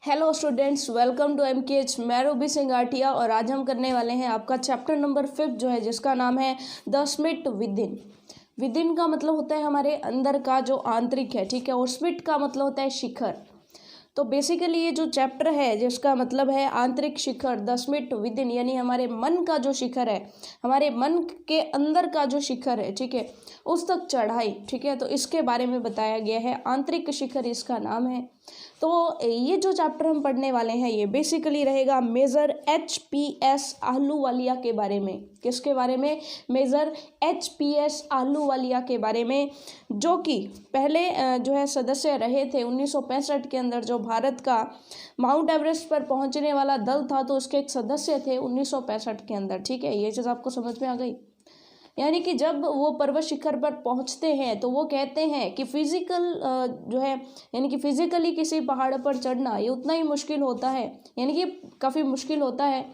Hello students, welcome to MKH. मैं रूबी सिंगाटिया और आज हम करने वाले हैं आपका चैप्टर नंबर 5 जो है, जिसका नाम है द स्मिट विदिन। विदिन का मतलब होता है हमारे अंदर का जो आंतरिक है, ठीक है, और स्मिट का मतलब होता है शिखर। तो बेसिकली ये जो चैप्टर है जिसका मतलब है आंतरिक शिखर, द स्मिट विदिन, यानी हमारे मन का जो शिखर है, हमारे मन के अंदर का जो शिखर है, ठीक है, उस तक चढ़ाई, ठीक है, तो इसके बारे में बताया गया है। आंतरिक शिखर इसका नाम है। तो ये जो चैप्टर हम पढ़ने वाले हैं ये बेसिकली रहेगा मेजर HPS आहलूवालिया के बारे में। किसके बारे में? मेजर HPS आहलूवालिया के बारे में, जो कि पहले जो है सदस्य रहे थे 1965 के अंदर। जो भारत का माउंट एवरेस्ट पर पहुंचने वाला दल था, तो उसके एक सदस्य थे 1965 के अंदर, ठीक है। ये चीज़ आपको समझ में आ गई? यानी कि जब वो पर्वत शिखर पर पहुंचते हैं तो वो कहते हैं कि फिजिकल जो है, यानी कि फिजिकली किसी पहाड़ पर चढ़ना ये उतना ही मुश्किल होता है, यानी कि काफ़ी मुश्किल होता है।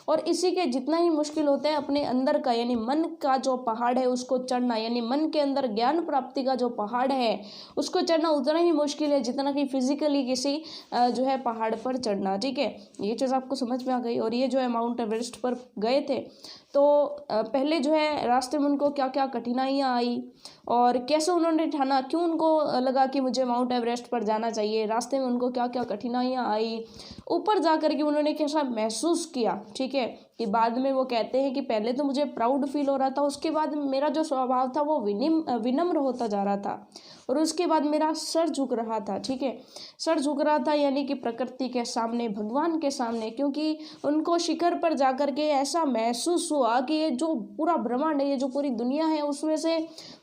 और इसी के जितना ही मुश्किल होता है अपने अंदर का, यानी मन का जो पहाड़ है उसको चढ़ना, यानी मन के अंदर ज्ञान प्राप्ति का जो पहाड़ है उसको चढ़ना उतना ही मुश्किल है जितना कि फिजिकली किसी जो है पहाड़ पर चढ़ना, ठीक है। ये चीज़ आपको समझ में आ गई। और ये जो है माउंट एवरेस्ट पर गए थे, तो पहले जो है रास्ते में उनको क्या क्या कठिनाइयाँ आई और कैसे उन्होंने ठाना, क्यों उनको लगा कि मुझे माउंट एवरेस्ट पर जाना चाहिए, रास्ते में उनको क्या क्या कठिनाइयाँ आई, ऊपर जा कर के उन्होंने कैसा महसूस किया, ठीक है। कि बाद में वो कहते हैं कि पहले तो मुझे प्राउड फील हो रहा था, उसके बाद मेरा जो स्वभाव था वो विनम्र होता जा रहा था, और उसके बाद मेरा सर झुक रहा था, ठीक है। सर झुक रहा था यानी कि प्रकृति के सामने, भगवान के सामने, क्योंकि उनको शिखर पर जाकर के ऐसा महसूस हुआ कि ये जो पूरा ब्रह्मांड है, ये जो पूरी दुनिया है, उसमें से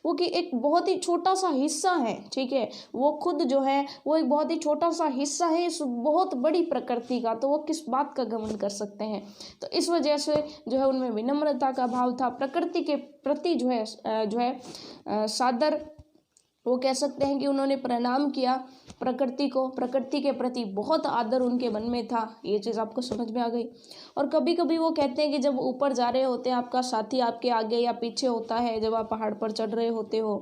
वो कि एक बहुत ही छोटा सा हिस्सा है, ठीक है। वो खुद जो है वो एक बहुत ही छोटा सा हिस्सा है इस बहुत बड़ी प्रकृति का, तो वो किस बात का घमंड कर सकते हैं। तो इस वजह से जो है उनमें विनम्रता का भाव था, प्रकृति के प्रति जो है सादर, वो कह सकते हैं कि उन्होंने प्रणाम किया प्रकृति को, प्रकृति के प्रति बहुत आदर उनके मन में था। ये चीज़ आपको समझ में आ गई। और कभी कभी वो कहते हैं कि जब ऊपर जा रहे होते हैं, आपका साथी आपके आगे या पीछे होता है, जब आप पहाड़ पर चढ़ रहे होते हो,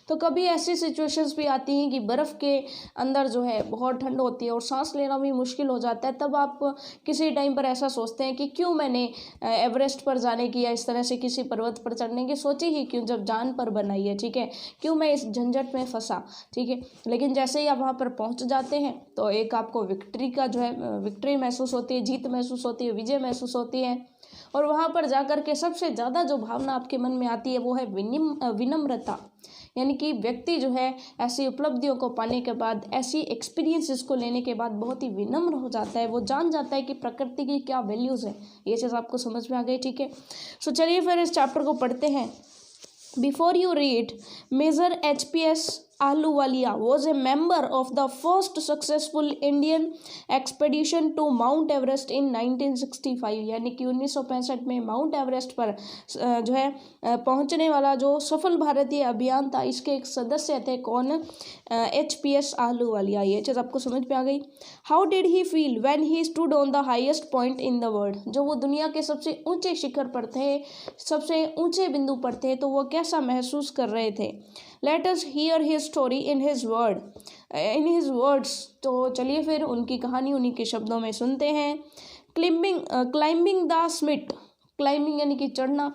तो कभी ऐसी सिचुएशंस भी आती हैं कि बर्फ़ के अंदर जो है बहुत ठंड होती है और सांस लेना भी मुश्किल हो जाता है। तब आप किसी टाइम पर ऐसा सोचते हैं कि क्यों मैंने एवरेस्ट पर जाने की या इस तरह से किसी पर्वत पर चढ़ने की सोची ही क्यों, जब जान पर बनाई है, ठीक है, क्यों मैं इस झंझट में फंसा, ठीक है। लेकिन जैसे ही आप वहाँ पर पहुँच जाते हैं तो एक आपको विक्ट्री का जो है विक्ट्री महसूस होती है, जीत महसूस होती है, विजय महसूस होती है। और वहाँ पर जाकर के सबसे ज़्यादा जो भावना आपके मन में आती है वो है विनम्रता। यानी कि व्यक्ति जो है ऐसी उपलब्धियों को पाने के बाद, ऐसी एक्सपीरियंसेस को लेने के बाद बहुत ही विनम्र हो जाता है। वो जान जाता है कि प्रकृति की क्या वैल्यूज़ है। ये चीज़ आपको समझ में आ गई, ठीक है। सो चलिए फिर इस चैप्टर को पढ़ते हैं। Before you read, Major HPS Ahluwalia was a member of the first successful Indian expedition to Mount Everest in 1965। यानी कि 1965 में माउंट एवरेस्ट पर जो है पहुंचने वाला जो सफल भारतीय अभियान था, इसके एक सदस्य थे। कौन? HPS आहलूवालिया। ये चीज़ आपको समझ में आ गई। How did he feel when he stood on the highest point in the world. जो वो दुनिया के सबसे ऊंचे शिखर पर थे, सबसे ऊंचे बिंदु पर थे, तो वो कैसा महसूस कर रहे थे। Let us here his story in his words. तो चलिए फिर उनकी कहानी उन्हीं के शब्दों में सुनते हैं। Climbing the Schmitt. क्लाइंबिंग यानी कि चढ़ना,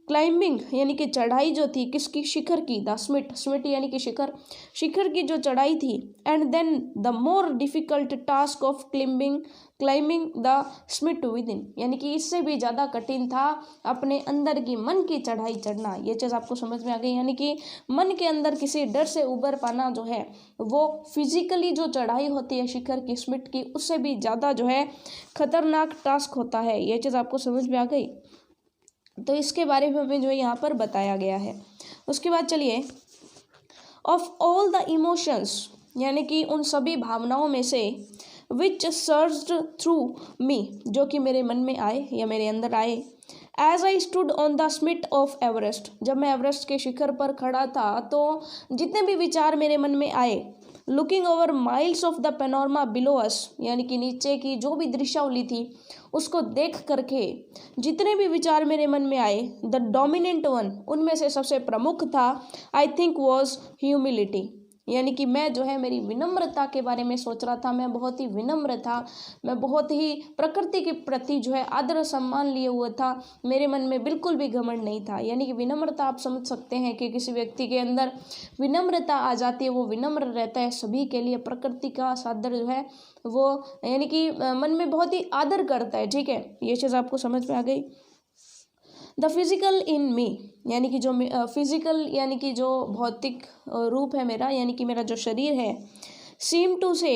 क्लाइंबिंग यानी कि चढ़ाई जो थी किसकी? शिखर की। द स्मिट, स्मिट यानी कि शिखर, शिखर की जो चढ़ाई थी। And then the more difficult task of climbing the summit within, यानी कि इससे भी ज़्यादा कठिन था अपने अंदर की मन की चढ़ाई चढ़ना। ये चीज़ आपको समझ में आ गई। यानी कि मन के अंदर किसी डर से उबर पाना जो है वो फिजिकली जो चढ़ाई होती है शिखर की, स्मिट की, उससे भी ज़्यादा जो है खतरनाक टास्क होता है। ये चीज़ आपको समझ में आ गई। तो इसके बारे में हमें जो यहाँ पर बताया गया है। उसके बाद चलिए, ऑफ ऑल द इमोशंस, यानी कि उन सभी भावनाओं में से, विच सर्ज्ड थ्रू मी, जो कि मेरे मन में आए या मेरे अंदर आए, as I stood on the summit of Everest, जब मैं एवरेस्ट के शिखर पर खड़ा था, तो जितने भी विचार मेरे मन में आए, looking over miles of the panorama below us, यानी कि नीचे की जो भी दृश्यावली थी उसको देख करके जितने भी विचार मेरे मन में आए, द डोमिनेंट वन, उनमें से सबसे प्रमुख था, आई थिंक वॉज ह्यूमिलिटी। यानी कि मैं जो है मेरी विनम्रता के बारे में सोच रहा था, मैं बहुत ही विनम्र था, मैं बहुत ही प्रकृति के प्रति जो है आदर सम्मान लिए हुआ था, मेरे मन में बिल्कुल भी घमंड नहीं था। यानी कि विनम्रता आप समझ सकते हैं कि किसी व्यक्ति के अंदर विनम्रता आ जाती है, वो विनम्र रहता है सभी के लिए, प्रकृति का सादर जो है वो यानी कि मन में बहुत ही आदर करता है। ठीक है, ये चीज़ आपको समझ में आ गई। द फिजिकल इन मी, यानी कि जो फिजिकल यानी कि जो भौतिक रूप है मेरा, यानी कि मेरा जो शरीर है, सीम टू से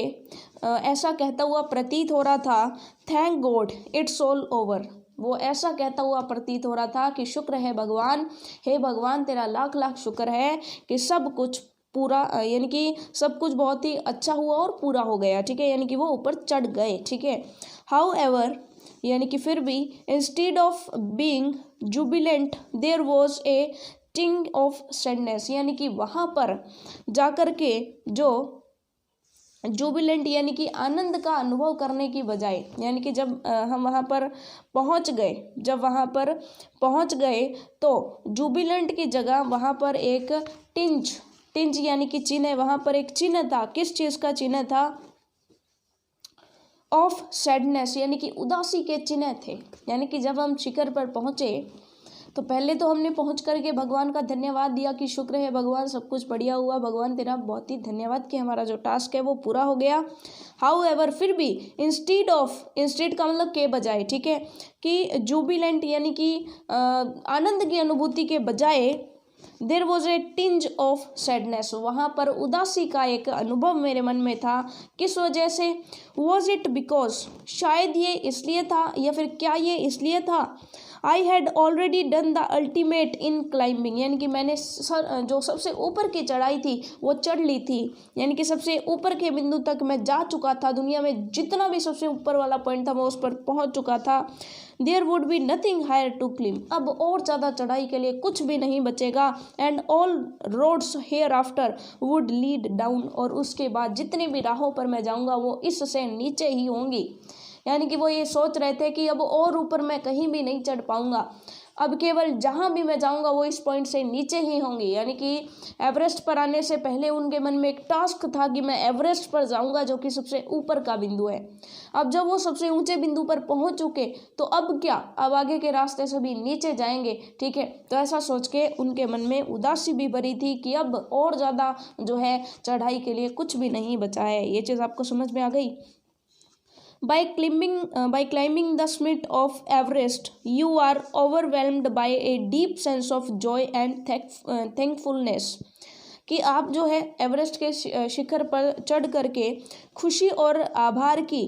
ऐसा कहता हुआ प्रतीत हो रहा था, thank God it's all over. वो ऐसा कहता हुआ प्रतीत हो रहा था कि शुक्र है भगवान, हे भगवान तेरा लाख लाख शुक्र है कि सब कुछ पूरा यानी कि सब कुछ बहुत ही अच्छा हुआ और पूरा हो गया। ठीक है, यानी कि वो ऊपर चढ़ गए। ठीक है, हाउ एवर, यानी कि फिर भी, instead of being jubilant there was a thing of sadness, यानी कि वहाँ पर जाकर के जो जुबिलेंट यानी कि आनंद का अनुभव करने की बजाय, यानी कि जब हम वहाँ पर पहुँच गए, जब वहाँ पर पहुँच गए तो जुबिलेंट की जगह वहाँ पर एक टिंज यानी कि चिन्ह, वहाँ पर एक चिन्ह था। किस चीज़ का चिन्ह था? ऑफ सैडनेस, यानी कि उदासी के चिन्ह थे। यानी कि जब हम शिखर पर पहुँचे तो पहले तो हमने पहुंच करके भगवान का धन्यवाद दिया कि शुक्र है भगवान सब कुछ बढ़िया हुआ, भगवान तेरा बहुत ही धन्यवाद कि हमारा जो टास्क है वो पूरा हो गया। हाउ एवर, फिर भी, इंस्टीड का मतलब के बजाय, ठीक है, कि जुबिलेंट यानी कि आनंद की अनुभूति के बजाय there was a tinge of sadness, वहाँ पर उदासी का एक अनुभव मेरे मन में था। किस वजह से? वॉज इट बिकॉज, शायद ये इसलिए था, या फिर क्या ये इसलिए था, I had already done the ultimate in climbing, यानी कि मैंने जो सबसे ऊपर की चढ़ाई थी वो चढ़ ली थी, यानी कि सबसे ऊपर के बिंदु तक मैं जा चुका था, दुनिया में जितना भी सबसे ऊपर वाला पॉइंट था मैं उस पर पहुंच चुका था। There would be nothing higher to climb, अब और ज़्यादा चढ़ाई के लिए कुछ भी नहीं बचेगा। And all roads hereafter would lead down, और उसके बाद जितनी भी राहों पर मैं जाऊँगा वो इससे नीचे ही होंगी। यानी कि वो ये सोच रहे थे कि अब और ऊपर मैं कहीं भी नहीं चढ़ पाऊंगा, अब केवल जहाँ भी मैं जाऊंगा वो इस पॉइंट से नीचे ही होंगी। यानी कि एवरेस्ट पर आने से पहले उनके मन में एक टास्क था कि मैं एवरेस्ट पर जाऊंगा, जो कि सबसे ऊपर का बिंदु है। अब जब वो सबसे ऊंचे बिंदु पर पहुंच चुके तो अब क्या, अब आगे के रास्ते सभी नीचे जाएंगे। ठीक है, तो ऐसा सोच के उनके मन में उदासी भी भरी थी कि अब और ज़्यादा जो है चढ़ाई के लिए कुछ भी नहीं बचा है। ये चीज़ आपको समझ में आ गई? By climbing the summit of Everest, you are overwhelmed by a deep sense of joy and thankfulness, कि आप जो है एवरेस्ट के शिखर पर चढ़ करके खुशी और आभार की,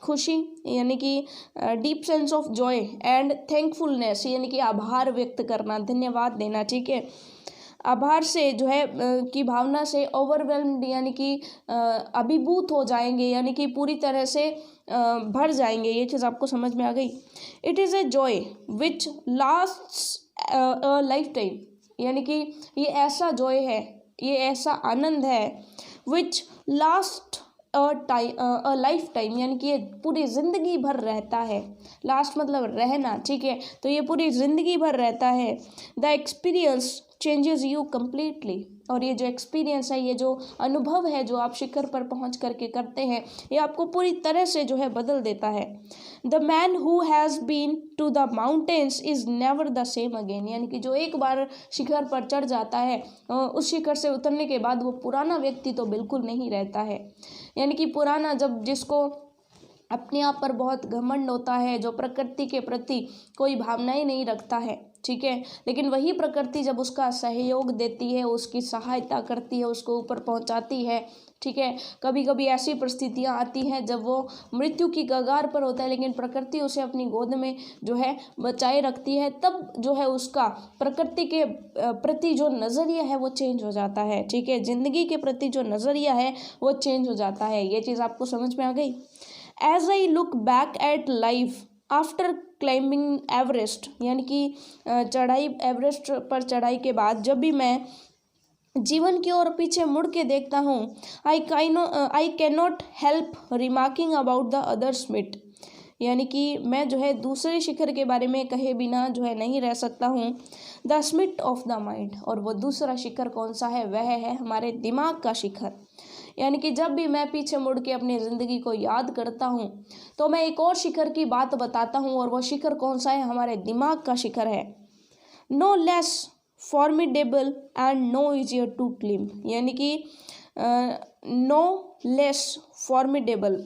खुशी यानी कि deep sense of Joy and thankfulness यानी कि आभार व्यक्त करना, धन्यवाद देना। ठीक है, आभार से जो है की भावना से ओवरवेल्म्ड यानी कि अभिभूत हो जाएंगे, यानी कि पूरी तरह से भर जाएंगे। ये चीज़ आपको समझ में आ गई? It is a joy which lasts a life time, यानी कि ये ऐसा जॉय है, ये ऐसा आनंद है विच लास्ट अ लाइफ टाइम, यानी कि ये पूरी ज़िंदगी भर रहता है। लास्ट मतलब रहना, ठीक है, तो ये पूरी ज़िंदगी भर रहता है। The experience changes you completely, और ये जो एक्सपीरियंस है, ये जो अनुभव है जो आप शिखर पर पहुंच करके करते हैं, ये आपको पूरी तरह से जो है बदल देता है। The man who has been to the mountains is never the same again, यानी कि जो एक बार शिखर पर चढ़ जाता है उस शिखर से उतरने के बाद वो पुराना व्यक्ति तो बिल्कुल नहीं रहता है। यानी कि पुराना, जब जिसको अपने आप पर बहुत घमंड होता है, जो प्रकृति के प्रति कोई भावनाएं नहीं रखता है, ठीक है, लेकिन वही प्रकृति जब उसका सहयोग देती है, उसकी सहायता करती है, उसको ऊपर पहुंचाती है, ठीक है, कभी कभी ऐसी परिस्थितियां आती हैं जब वो मृत्यु की कगार पर होता है, लेकिन प्रकृति उसे अपनी गोद में जो है बचाए रखती है, तब जो है उसका प्रकृति के प्रति जो नज़रिया है वो चेंज हो जाता है। ठीक है, ज़िंदगी के प्रति जो नज़रिया है वो चेंज हो जाता है। ये चीज़ आपको समझ में आ गई? As I look back at life after climbing Everest, यानी कि चढ़ाई, एवरेस्ट पर चढ़ाई के बाद जब भी मैं जीवन की ओर पीछे मुड़ के देखता हूँ, I can not help remarking about the other summit, यानी कि मैं जो है दूसरे शिखर के बारे में कहे बिना जो है नहीं रह सकता हूँ। The summit of the mind, और वो दूसरा शिखर कौन सा है, वह है हमारे दिमाग का शिखर। यानी कि जब भी मैं पीछे मुड़ के अपनी ज़िंदगी को याद करता हूँ तो मैं एक और शिखर की बात बताता हूँ, और वो शिखर कौन सा है, हमारे दिमाग का शिखर है। No less formidable and no easier to climb, यानी कि नो लेस फॉर्मिडेबल,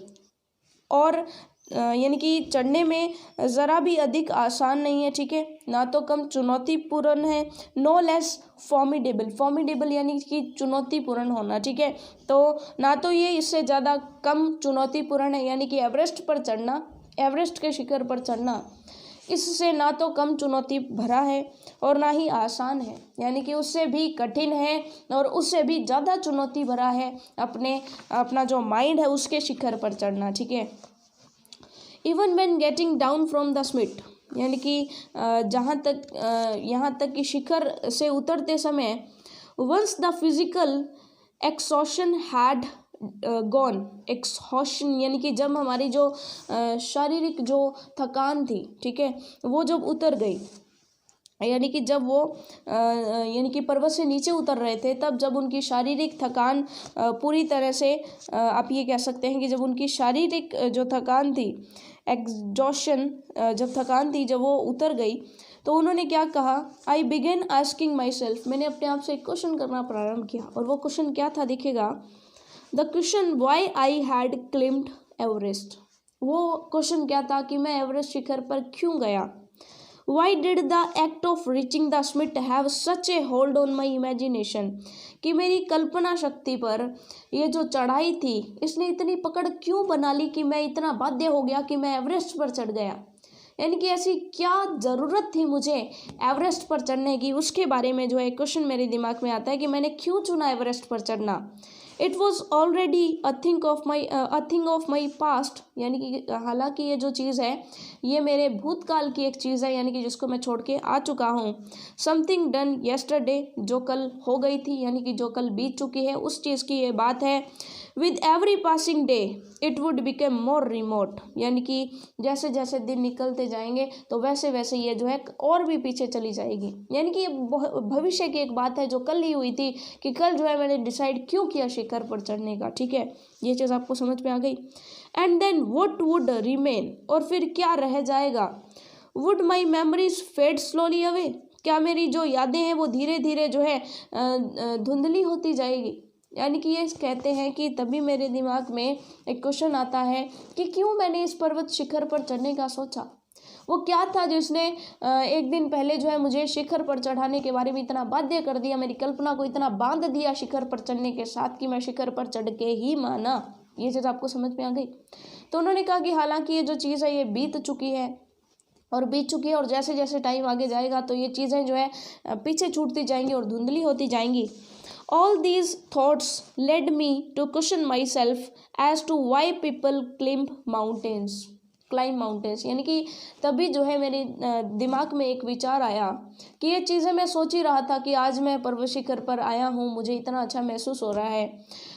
और यानी कि चढ़ने में ज़रा भी अधिक आसान नहीं है, ठीक है, ना तो कम चुनौतीपूर्ण है। नो लेस फॉर्मिडेबल, फॉर्मिडेबल यानी कि चुनौतीपूर्ण होना, ठीक है, तो ना तो ये इससे ज़्यादा कम चुनौतीपूर्ण है, यानी कि एवरेस्ट पर चढ़ना, एवरेस्ट के शिखर पर चढ़ना इससे ना तो कम चुनौती भरा है और ना ही आसान है, यानी कि उससे भी कठिन है और उससे भी ज़्यादा चुनौती भरा है अपना जो माइंड है उसके शिखर पर चढ़ना, ठीक है। Even when getting down from the summit, यानी कि यहाँ तक कि शिखर से उतरते समय, once the physical exhaustion had gone, exhaustion यानी कि जब हमारी जो शारीरिक जो थकान थी, ठीक है, वो जब उतर गई, यानी कि जब वो यानी कि पर्वत से नीचे उतर रहे थे, तब जब उनकी शारीरिक थकान पूरी तरह से आप ये कह सकते हैं कि जब उनकी शारीरिक जो थकान थी, एग्जॉशन जब थकान थी, जब वो उतर गई, तो उन्होंने क्या कहा, आई बिगेन आस्किंग माई सेल्फ, मैंने अपने आप से एक क्वेश्चन करना प्रारंभ किया, और वो क्वेश्चन क्या था दिखेगा, the question why I had climbed Everest, वो क्वेश्चन क्या था कि मैं एवरेस्ट शिखर पर क्यों गया। Why did the act of reaching the summit have such a hold on my imagination, कि मेरी कल्पना शक्ति पर ये जो चढ़ाई थी इसने इतनी पकड़ क्यों बना ली कि मैं इतना बाध्य हो गया कि मैं एवरेस्ट पर चढ़ गया। यानी कि ऐसी क्या ज़रूरत थी मुझे एवरेस्ट पर चढ़ने की, उसके बारे में जो है क्वेश्चन मेरे दिमाग में आता है कि मैंने क्यों चुना एवरेस्ट पर चढ़ना। It was already a thing of my past, यानी कि हालांकि ये जो चीज़ है ये मेरे भूतकाल की एक चीज़ है, यानी कि जिसको मैं छोड़ के आ चुका हूँ। समथिंग डन येस्टरडे, जो कल हो गई थी, यानी कि जो कल बीत चुकी है, उस चीज़ की ये बात है। With every passing day it would become more remote, यानी कि जैसे जैसे दिन निकलते जाएंगे तो वैसे वैसे ये जो है और भी पीछे चली जाएगी। यानी कि ये भविष्य की एक बात है जो कल ही हुई थी, कि कल जो है मैंने डिसाइड क्यों किया शिखर पर चढ़ने का, ठीक है, ये चीज़ आपको समझ में आ गई। And then what would remain, और फिर क्या रह जाएगा। Would my memories fade slowly away, क्या मेरी जो यादें हैं वो धीरे धीरे जो है धुंधली होती जाएगी। यानी कि ये कहते हैं कि तभी मेरे दिमाग में एक क्वेश्चन आता है कि क्यों मैंने इस पर्वत शिखर पर चढ़ने का सोचा। वो क्या था जिसने एक दिन पहले जो है मुझे शिखर पर चढ़ाने के बारे में इतना बाध्य कर दिया, मेरी कल्पना को इतना बांध दिया शिखर पर चढ़ने के साथ कि मैं शिखर पर चढ़ के ही माना। ये चीज़ आपको समझ में आ गई। तो उन्होंने कहा कि हालांकि ये जो चीज़ है ये बीत चुकी है, और जैसे जैसे टाइम आगे जाएगा तो ये चीज़ें जो है पीछे छूटती जाएंगी और धुंधली होती जाएंगी। All these thoughts led me to question myself as to why people climb mountains. यानी कि तभी जो है मेरे दिमाग में एक विचार आया कि ये चीज़ें मैं सोच ही रहा था कि आज मैं पर्वत शिखर पर आया हूँ, मुझे इतना अच्छा महसूस हो रहा है।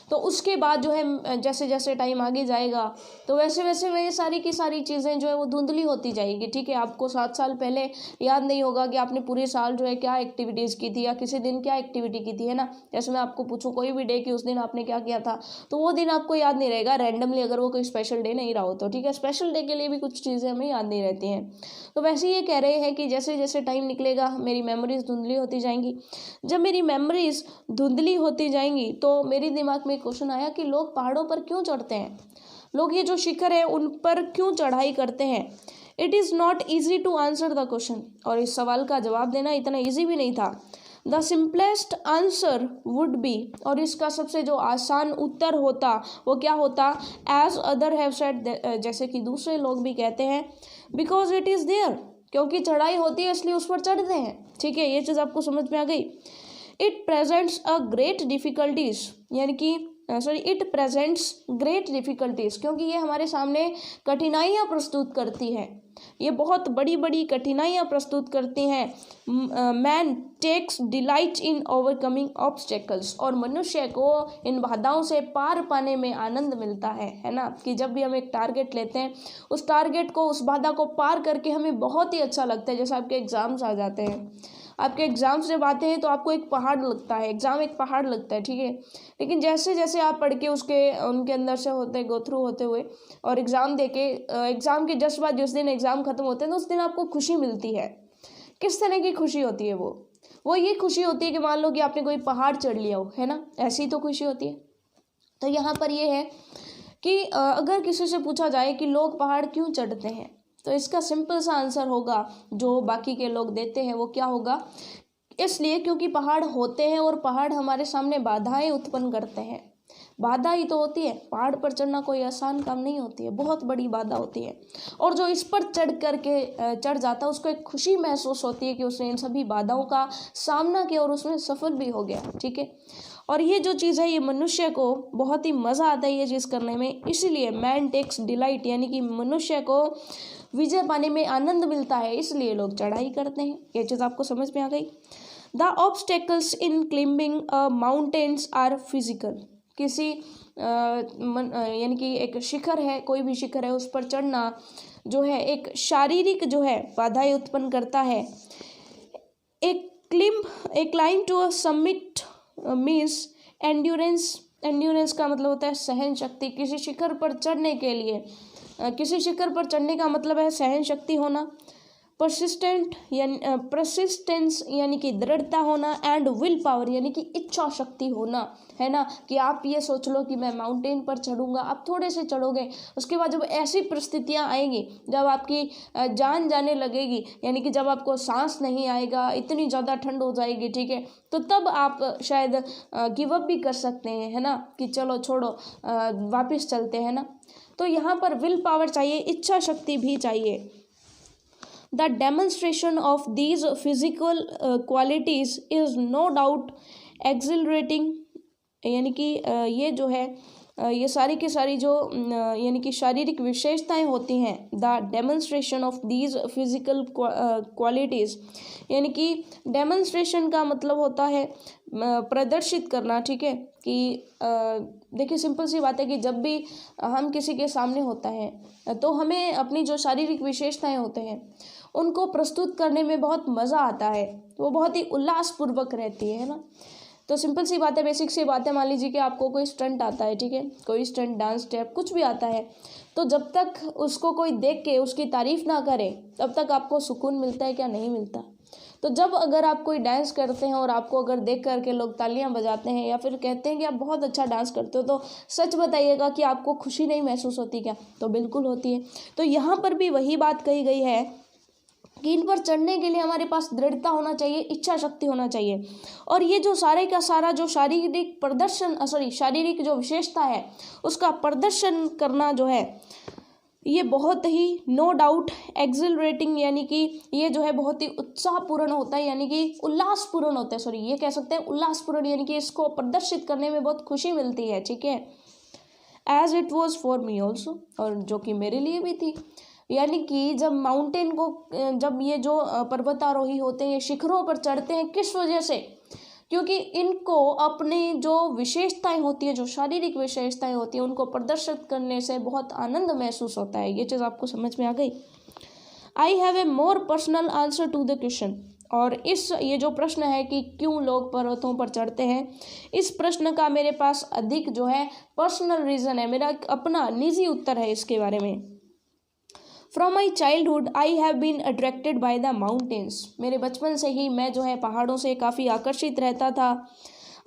तो उसके बाद जो है जैसे जैसे टाइम आगे जाएगा तो वैसे वैसे ये सारी की सारी चीज़ें जो है वो धुंधली होती जाएगी, ठीक है। आपको 7 साल पहले याद नहीं होगा कि आपने पूरे साल जो है क्या एक्टिविटीज़ की थी या किसी दिन क्या एक्टिविटी की थी, है ना। जैसे मैं आपको पूछूं कोई भी डे कि उस दिन आपने क्या किया था, तो वो दिन आपको याद नहीं रहेगा रैंडमली, अगर वो कोई स्पेशल डे नहीं रहा हो तो, ठीक है। स्पेशल डे के लिए भी कुछ चीज़ें हमें याद नहीं रहती हैं। तो वैसे ये कह रहे हैं कि जैसे जैसे टाइम निकलेगा मेरी मेमोरीज धुंधली होती जाएंगी। जब मेरी मेमोरीज धुंधली होती जाएंगी तो मेरे दिमाग में क्वेश्चन आया कि लोग पहाड़ों पर क्यों चढ़ते हैं, लोग ये जो शिखर है उन पर क्यों चढ़ाई करते हैं। It is not easy to answer the question, और इस सवाल का जवाब देना इतना ईजी भी नहीं था। The simplest answer would be, और इसका सबसे जो आसान उत्तर होता वो क्या होता, एज अदर हैव सेड, जैसे कि दूसरे लोग भी कहते हैं, बिकॉज इट इज़ देयर, क्योंकि चढ़ाई होती है इसलिए उस पर चढ़ते हैं, ठीक है। ये चीज़ आपको समझ में आ गई। It presents a great difficulties, यानी कि इट प्रेजेंट्स ग्रेट डिफ़िकल्टीज़, क्योंकि ये हमारे सामने कठिनाइयाँ प्रस्तुत करती है, ये बहुत बड़ी बड़ी कठिनाइयाँ प्रस्तुत करती हैं। Man takes delight in overcoming obstacles, और मनुष्य को इन बाधाओं से पार पाने में आनंद मिलता है ना, कि जब भी हम एक टारगेट लेते हैं, उस टारगेट को, उस बाधा को पार करके हमें बहुत ही अच्छा लगता है। जैसे आपके एग्ज़ाम्स आ जाते हैं, आपके एग्ज़ाम्स जब आते हैं तो आपको एक पहाड़ लगता है, एग्ज़ाम एक पहाड़ लगता है, ठीक है। लेकिन जैसे जैसे आप पढ़ के उनके अंदर से होते गो थ्रू होते हुए और एग्ज़ाम दे के, एग्ज़ाम के जस्ट बाद जिस दिन एग्ज़ाम ख़त्म होते हैं तो उस दिन आपको खुशी मिलती है। किस तरह की खुशी होती है वो ये खुशी होती है कि मान लो कि आपने कोई पहाड़ चढ़ लिया हो, है ना, ऐसी तो खुशी होती है। तो यहाँ पर ये है कि अगर किसी से पूछा जाए कि लोग पहाड़ क्यों चढ़ते हैं, तो इसका सिंपल सा आंसर होगा जो बाकी के लोग देते हैं, वो क्या होगा, इसलिए क्योंकि पहाड़ होते हैं और पहाड़ हमारे सामने बाधाएं उत्पन्न करते हैं। बाधा ही तो होती है, पहाड़ पर चढ़ना कोई आसान काम नहीं होती है, बहुत बड़ी बाधा होती है। और जो इस पर चढ़ जाता है उसको एक खुशी महसूस होती है कि उसने इन सभी बाधाओं का सामना किया और उसमें सफल भी हो गया, ठीक है। और ये जो चीज़ है, ये मनुष्य को बहुत ही मज़ा आता है ये चीज़ करने में, इसीलिए मैन टेक्स डिलाइट, यानी कि मनुष्य को विजय पाने में आनंद मिलता है, इसलिए लोग चढ़ाई करते हैं। ये चीज़ आपको समझ में आ गई। The obstacles in climbing mountains are physical, किसी यानी कि एक शिखर है, कोई भी शिखर है, उस पर चढ़ना जो है एक शारीरिक जो है बाधाएं उत्पन्न करता है। एक climb to a summit means endurance का मतलब होता है सहन शक्ति। किसी शिखर पर चढ़ने के लिए, किसी शिखर पर चढ़ने का मतलब है सहन शक्ति होना। परसिस्टेंस यानी कि दृढ़ता होना, एंड विल पावर यानी कि इच्छा शक्ति होना, है ना। कि आप ये सोच लो कि मैं माउंटेन पर चढ़ूंगा, आप थोड़े से चढ़ोगे, उसके बाद जब ऐसी परिस्थितियां आएंगी, जब आपकी जान जाने लगेगी, यानी कि जब आपको सांस नहीं आएगा, इतनी ज़्यादा ठंड हो जाएगी, ठीक है, तो तब आप शायद गिव अप भी कर सकते हैं, है ना, कि चलो छोड़ो, वापस चलते हैं ना। तो यहाँ पर विल पावर चाहिए, इच्छा शक्ति भी चाहिए। The demonstration of these physical qualities is no doubt exhilarating, यानी कि ये जो है ये सारी की सारी जो यानी कि शारीरिक विशेषताएं होती हैं, the demonstration of these physical qualities, यानी कि डेमोन्स्ट्रेशन का मतलब होता है प्रदर्शित करना, ठीक है। कि देखिए सिंपल सी बात है कि जब भी हम किसी के सामने होता है तो हमें अपनी जो शारीरिक विशेषताएं होते हैं उनको प्रस्तुत करने में बहुत मज़ा आता है, वो बहुत ही उल्लासपूर्वक रहती है ना। तो सिंपल सी बात है, बेसिक सी बात है, मान लीजिए कि आपको कोई स्टंट आता है, ठीक है, कोई स्टंट, डांस स्टेप, कुछ भी आता है, तो जब तक उसको कोई देख के उसकी तारीफ ना करे तब तक आपको सुकून मिलता है क्या? नहीं मिलता। तो जब अगर आप कोई डांस करते हैं और आपको अगर देख करके लोग तालियां बजाते हैं या फिर कहते हैं कि आप बहुत अच्छा डांस करते हो, तो सच बताइएगा कि आपको खुशी नहीं महसूस होती क्या? तो बिल्कुल होती है। तो यहाँ पर भी वही बात कही गई है कि इन पर चढ़ने के लिए हमारे पास दृढ़ता होना चाहिए, इच्छा शक्ति होना चाहिए। और ये जो सारे का सारा जो शारीरिक प्रदर्शन शारीरिक जो विशेषता है उसका प्रदर्शन करना जो है ये बहुत ही नो डाउट एक्सिलरेटिंग, यानी कि ये जो है बहुत ही उत्साहपूर्ण होता है, यानी कि उल्लासपूर्ण होता है, ये कह सकते हैं उल्लासपूर्ण, यानी कि इसको प्रदर्शित करने में बहुत खुशी मिलती है, ठीक है। As it was for me also, और जो कि मेरे लिए भी थी। यानी कि जब माउंटेन को, जब ये जो पर्वतारोही होते हैं ये शिखरों पर चढ़ते हैं, किस वजह से? क्योंकि इनको अपनी जो विशेषताएं होती है, जो शारीरिक विशेषताएं होती हैं, उनको प्रदर्शित करने से बहुत आनंद महसूस होता है। ये चीज़ आपको समझ में आ गई। I have a more personal answer to the question, और ये जो प्रश्न है कि क्यों लोग पर्वतों पर चढ़ते हैं, इस प्रश्न का मेरे पास अधिक जो है पर्सनल रीज़न है, मेरा अपना निजी उत्तर है इसके बारे में। From my childhood I have been attracted by the mountains, मेरे बचपन से ही मैं जो है पहाड़ों से काफ़ी आकर्षित रहता था।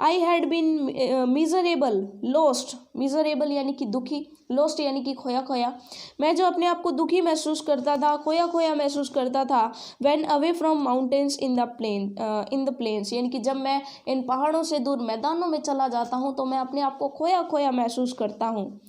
I had been miserable lost, miserable यानी कि दुखी, लॉस्ट यानी कि खोया खोया, मैं जो अपने आप को दुखी महसूस करता था, खोया खोया महसूस करता था। When away from mountains in the plains, यानी कि जब मैं इन पहाड़ों से दूर मैदानों में चला जाता हूँ तो मैं अपने आप को खोया खोया महसूस करता हूँ।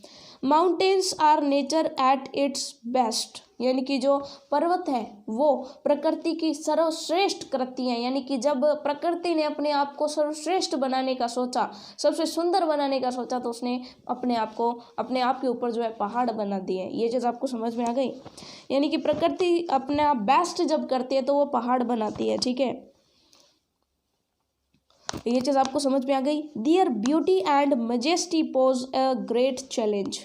Mountains are nature at its best, यानी कि जो पर्वत है वो प्रकृति की सर्वश्रेष्ठ कृति है। यानी कि जब प्रकृति ने अपने आप को सर्वश्रेष्ठ बनाने का सोचा, सबसे सुंदर बनाने का सोचा, तो उसने अपने आप के ऊपर जो है पहाड़ बना दिए। ये चीज़ आपको समझ में आ गई। यानी कि प्रकृति अपने आप बेस्ट जब करती है तो वो पहाड़ बनाती है। ठीक है, ये चीज़ आपको समझ में आ गई। Their beauty and majesty pose a great challenge,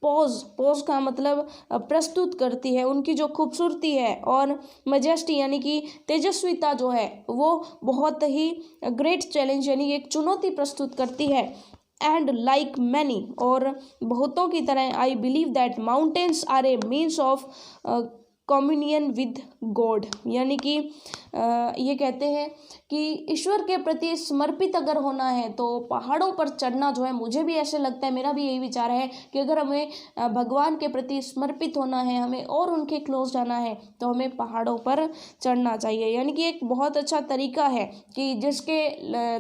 pose का मतलब प्रस्तुत करती है, उनकी जो खूबसूरती है, और मजेस्टी यानी कि तेजस्विता जो है वो बहुत ही ग्रेट चैलेंज यानी एक चुनौती प्रस्तुत करती है। एंड लाइक मैनी, और बहुतों की तरह, I believe that mountains are a means of communion with God, यानी कि ये कहते हैं कि ईश्वर के प्रति समर्पित अगर होना है तो पहाड़ों पर चढ़ना जो है, मुझे भी ऐसे लगता है, मेरा भी यही विचार है कि अगर हमें भगवान के प्रति समर्पित होना है, हमें और उनके क्लोज जाना है, तो हमें पहाड़ों पर चढ़ना चाहिए। यानी कि एक बहुत अच्छा तरीका है कि जिसके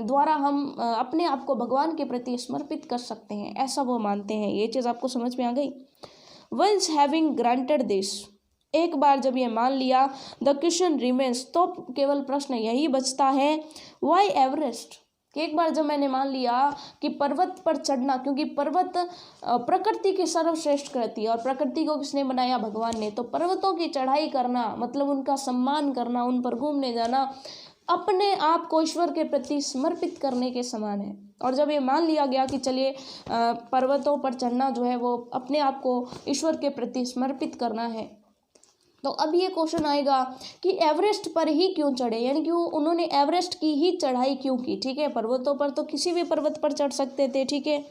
द्वारा हम अपने आप को भगवान के प्रति समर्पित कर सकते हैं, ऐसा वो मानते हैं। ये चीज़ आपको समझ में आ गई। वंस हैविंग ग्रांटेड दिस, एक बार जब ये मान लिया, द क्वेश्चन रिमेन्स, तो केवल प्रश्न यही बचता है, वाई एवरेस्ट, कि एक बार जब मैंने मान लिया कि पर्वत पर चढ़ना, क्योंकि पर्वत प्रकृति की सर्वश्रेष्ठ कृति है और प्रकृति को किसने बनाया? भगवान ने। तो पर्वतों की चढ़ाई करना मतलब उनका सम्मान करना, उन पर घूमने जाना, अपने आप को ईश्वर के प्रति समर्पित करने के समान है। और जब ये मान लिया गया कि चलिए पर्वतों पर चढ़ना जो है वो अपने आप को ईश्वर के प्रति समर्पित करना है, तो अब ये क्वेश्चन आएगा कि एवरेस्ट पर ही क्यों चढ़े, यानी कि उन्होंने एवरेस्ट की ही चढ़ाई क्यों की। ठीक है, पर्वतों पर तो किसी भी पर्वत पर चढ़ सकते थे। ठीक है,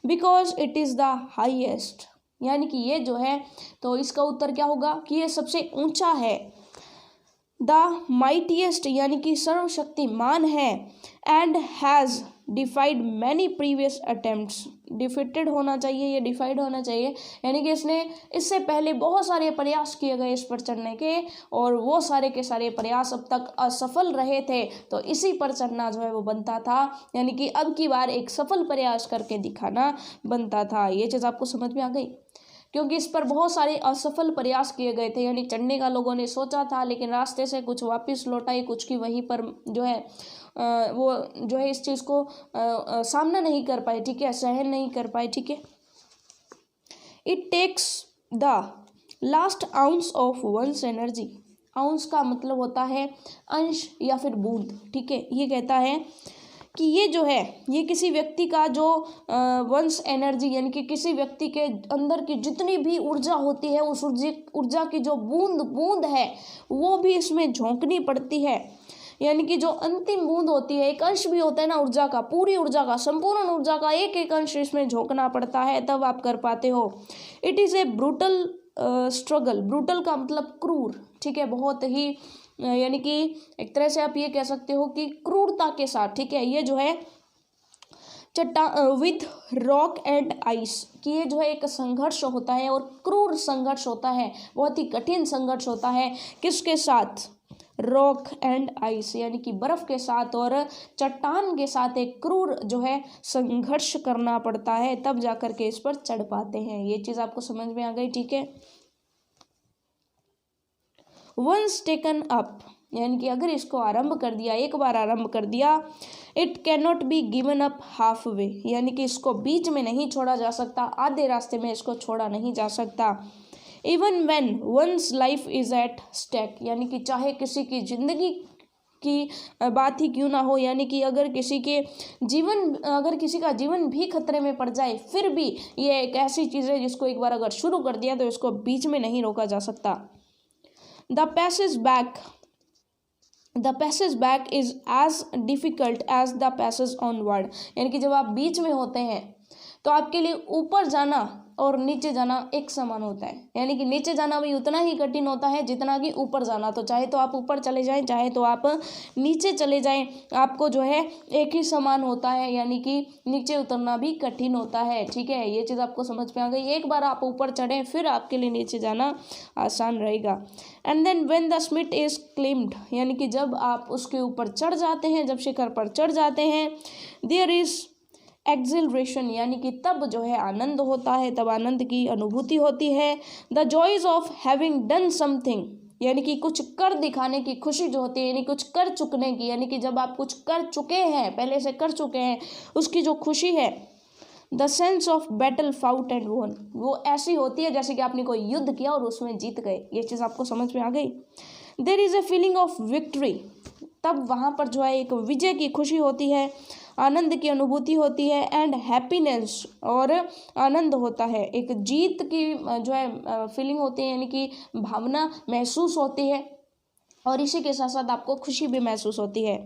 because it is the highest, यानी कि ये जो है, तो इसका उत्तर क्या होगा कि ये सबसे ऊंचा है। द माइटिएस्ट यानी कि सर्वशक्तिमान है। And has डिफाइड many previous attempts, defeated होना चाहिए, ये डिफाइड होना चाहिए, यानी कि इसने इससे पहले बहुत सारे प्रयास किए गए इस पर चढ़ने के, और वो सारे के सारे प्रयास अब तक असफल रहे थे, तो इसी पर चढ़ना जो है वो बनता था। यानी कि अब की बार एक सफल प्रयास करके दिखाना बनता था। ये चीज़ आपको समझ में आ गई, क्योंकि इस पर बहुत सारे असफल प्रयास किए गए थे। यानी चढ़ने का लोगों ने सोचा था, लेकिन रास्ते से कुछ वापस लौट आए, कुछ की वहीं पर जो है वो जो है इस चीज़ को सामना नहीं कर पाए। ठीक है, सहन नहीं कर पाए। ठीक है, it takes the last ounce of one's energy, ounce का मतलब होता है अंश या फिर बूंद। ठीक है, ये कहता है कि ये जो है, ये किसी व्यक्ति का जो वंस एनर्जी, यानी कि किसी व्यक्ति के अंदर की जितनी भी ऊर्जा होती है, उस ऊर्जा की जो बूंद है वो भी इसमें झोंकनी पड़ती है। यानी कि जो अंतिम बूंद होती है, एक अंश भी होता है ना ऊर्जा का, पूरी ऊर्जा का, संपूर्ण ऊर्जा का एक एक अंश इसमें झोंकना पड़ता है, तब आप कर पाते हो। It is A brutal struggle, brutal का मतलब क्रूर। ठीक है, बहुत ही यानी कि एक तरह से आप ये कह सकते हो कि क्रूरता के साथ। ठीक है, ये जो है विद रॉक एंड आइस, कि ये जो है एक संघर्ष होता है और क्रूर संघर्ष होता है, बहुत ही कठिन संघर्ष होता है। किसके साथ? रॉक एंड आइस, यानी कि बर्फ के साथ और चट्टान के साथ एक क्रूर जो है संघर्ष करना पड़ता है, तब जाकर के इस पर चढ़ पाते हैं। ये चीज़ आपको समझ में आ गई। ठीक है, वंस टेकन अप, यानी कि अगर इसको आरंभ कर दिया, एक बार आरंभ कर दिया, it can not be given up half way, यानी कि इसको बीच में नहीं छोड़ा जा सकता, आधे रास्ते में इसको छोड़ा नहीं जा सकता। Even when one's life is at stake, यानी कि चाहे किसी की जिंदगी की बात ही क्यों ना हो, यानी कि अगर किसी का जीवन भी खतरे में पड़ जाए, फिर भी ये एक ऐसी चीज़ है जिसको एक बार अगर शुरू कर दिया तो इसको बीच में नहीं रोका जा सकता। The passage back is as difficult as the passage onward, यानी कि जब आप बीच में होते हैं तो आपके लिए ऊपर जाना और नीचे जाना एक समान होता है, यानी कि नीचे जाना भी उतना ही कठिन होता है जितना कि ऊपर जाना। तो चाहे तो आप ऊपर चले जाएं, चाहे तो आप नीचे चले जाएं, आपको जो है एक ही समान होता है, यानी कि नीचे उतरना भी कठिन होता है। ठीक है, ये चीज़ आपको समझ में आ गई। एक बार आप ऊपर चढ़ें, फिर आपके लिए नीचे जाना आसान रहेगा। And then when the summit is climbed, यानी कि जब आप उसके ऊपर चढ़ जाते हैं, जब शिखर पर चढ़ जाते हैं, देयर इज एक्सिलरेशन यानी कि तब जो है आनंद होता है, तब आनंद की अनुभूति होती है। The joys of having done something यानी कि कुछ कर दिखाने की खुशी जो होती है, यानी कुछ कर चुकने की, यानी कि जब आप कुछ कर चुके हैं, पहले से कर चुके हैं, उसकी जो खुशी है। The sense of battle fought and वोन, वो ऐसी होती है जैसे कि आपने कोई युद्ध किया और उसमें जीत गए। ये चीज़ आपको समझ में आ गई। There is a feeling of victory, तब वहाँ पर जो है एक विजय की खुशी होती है, आनंद की अनुभूति होती है। एंड हैप्पीनेस, और आनंद होता है, एक जीत की जो है फीलिंग होती है, यानी कि भावना महसूस होती है, और इसी के साथ साथ आपको खुशी भी महसूस होती है।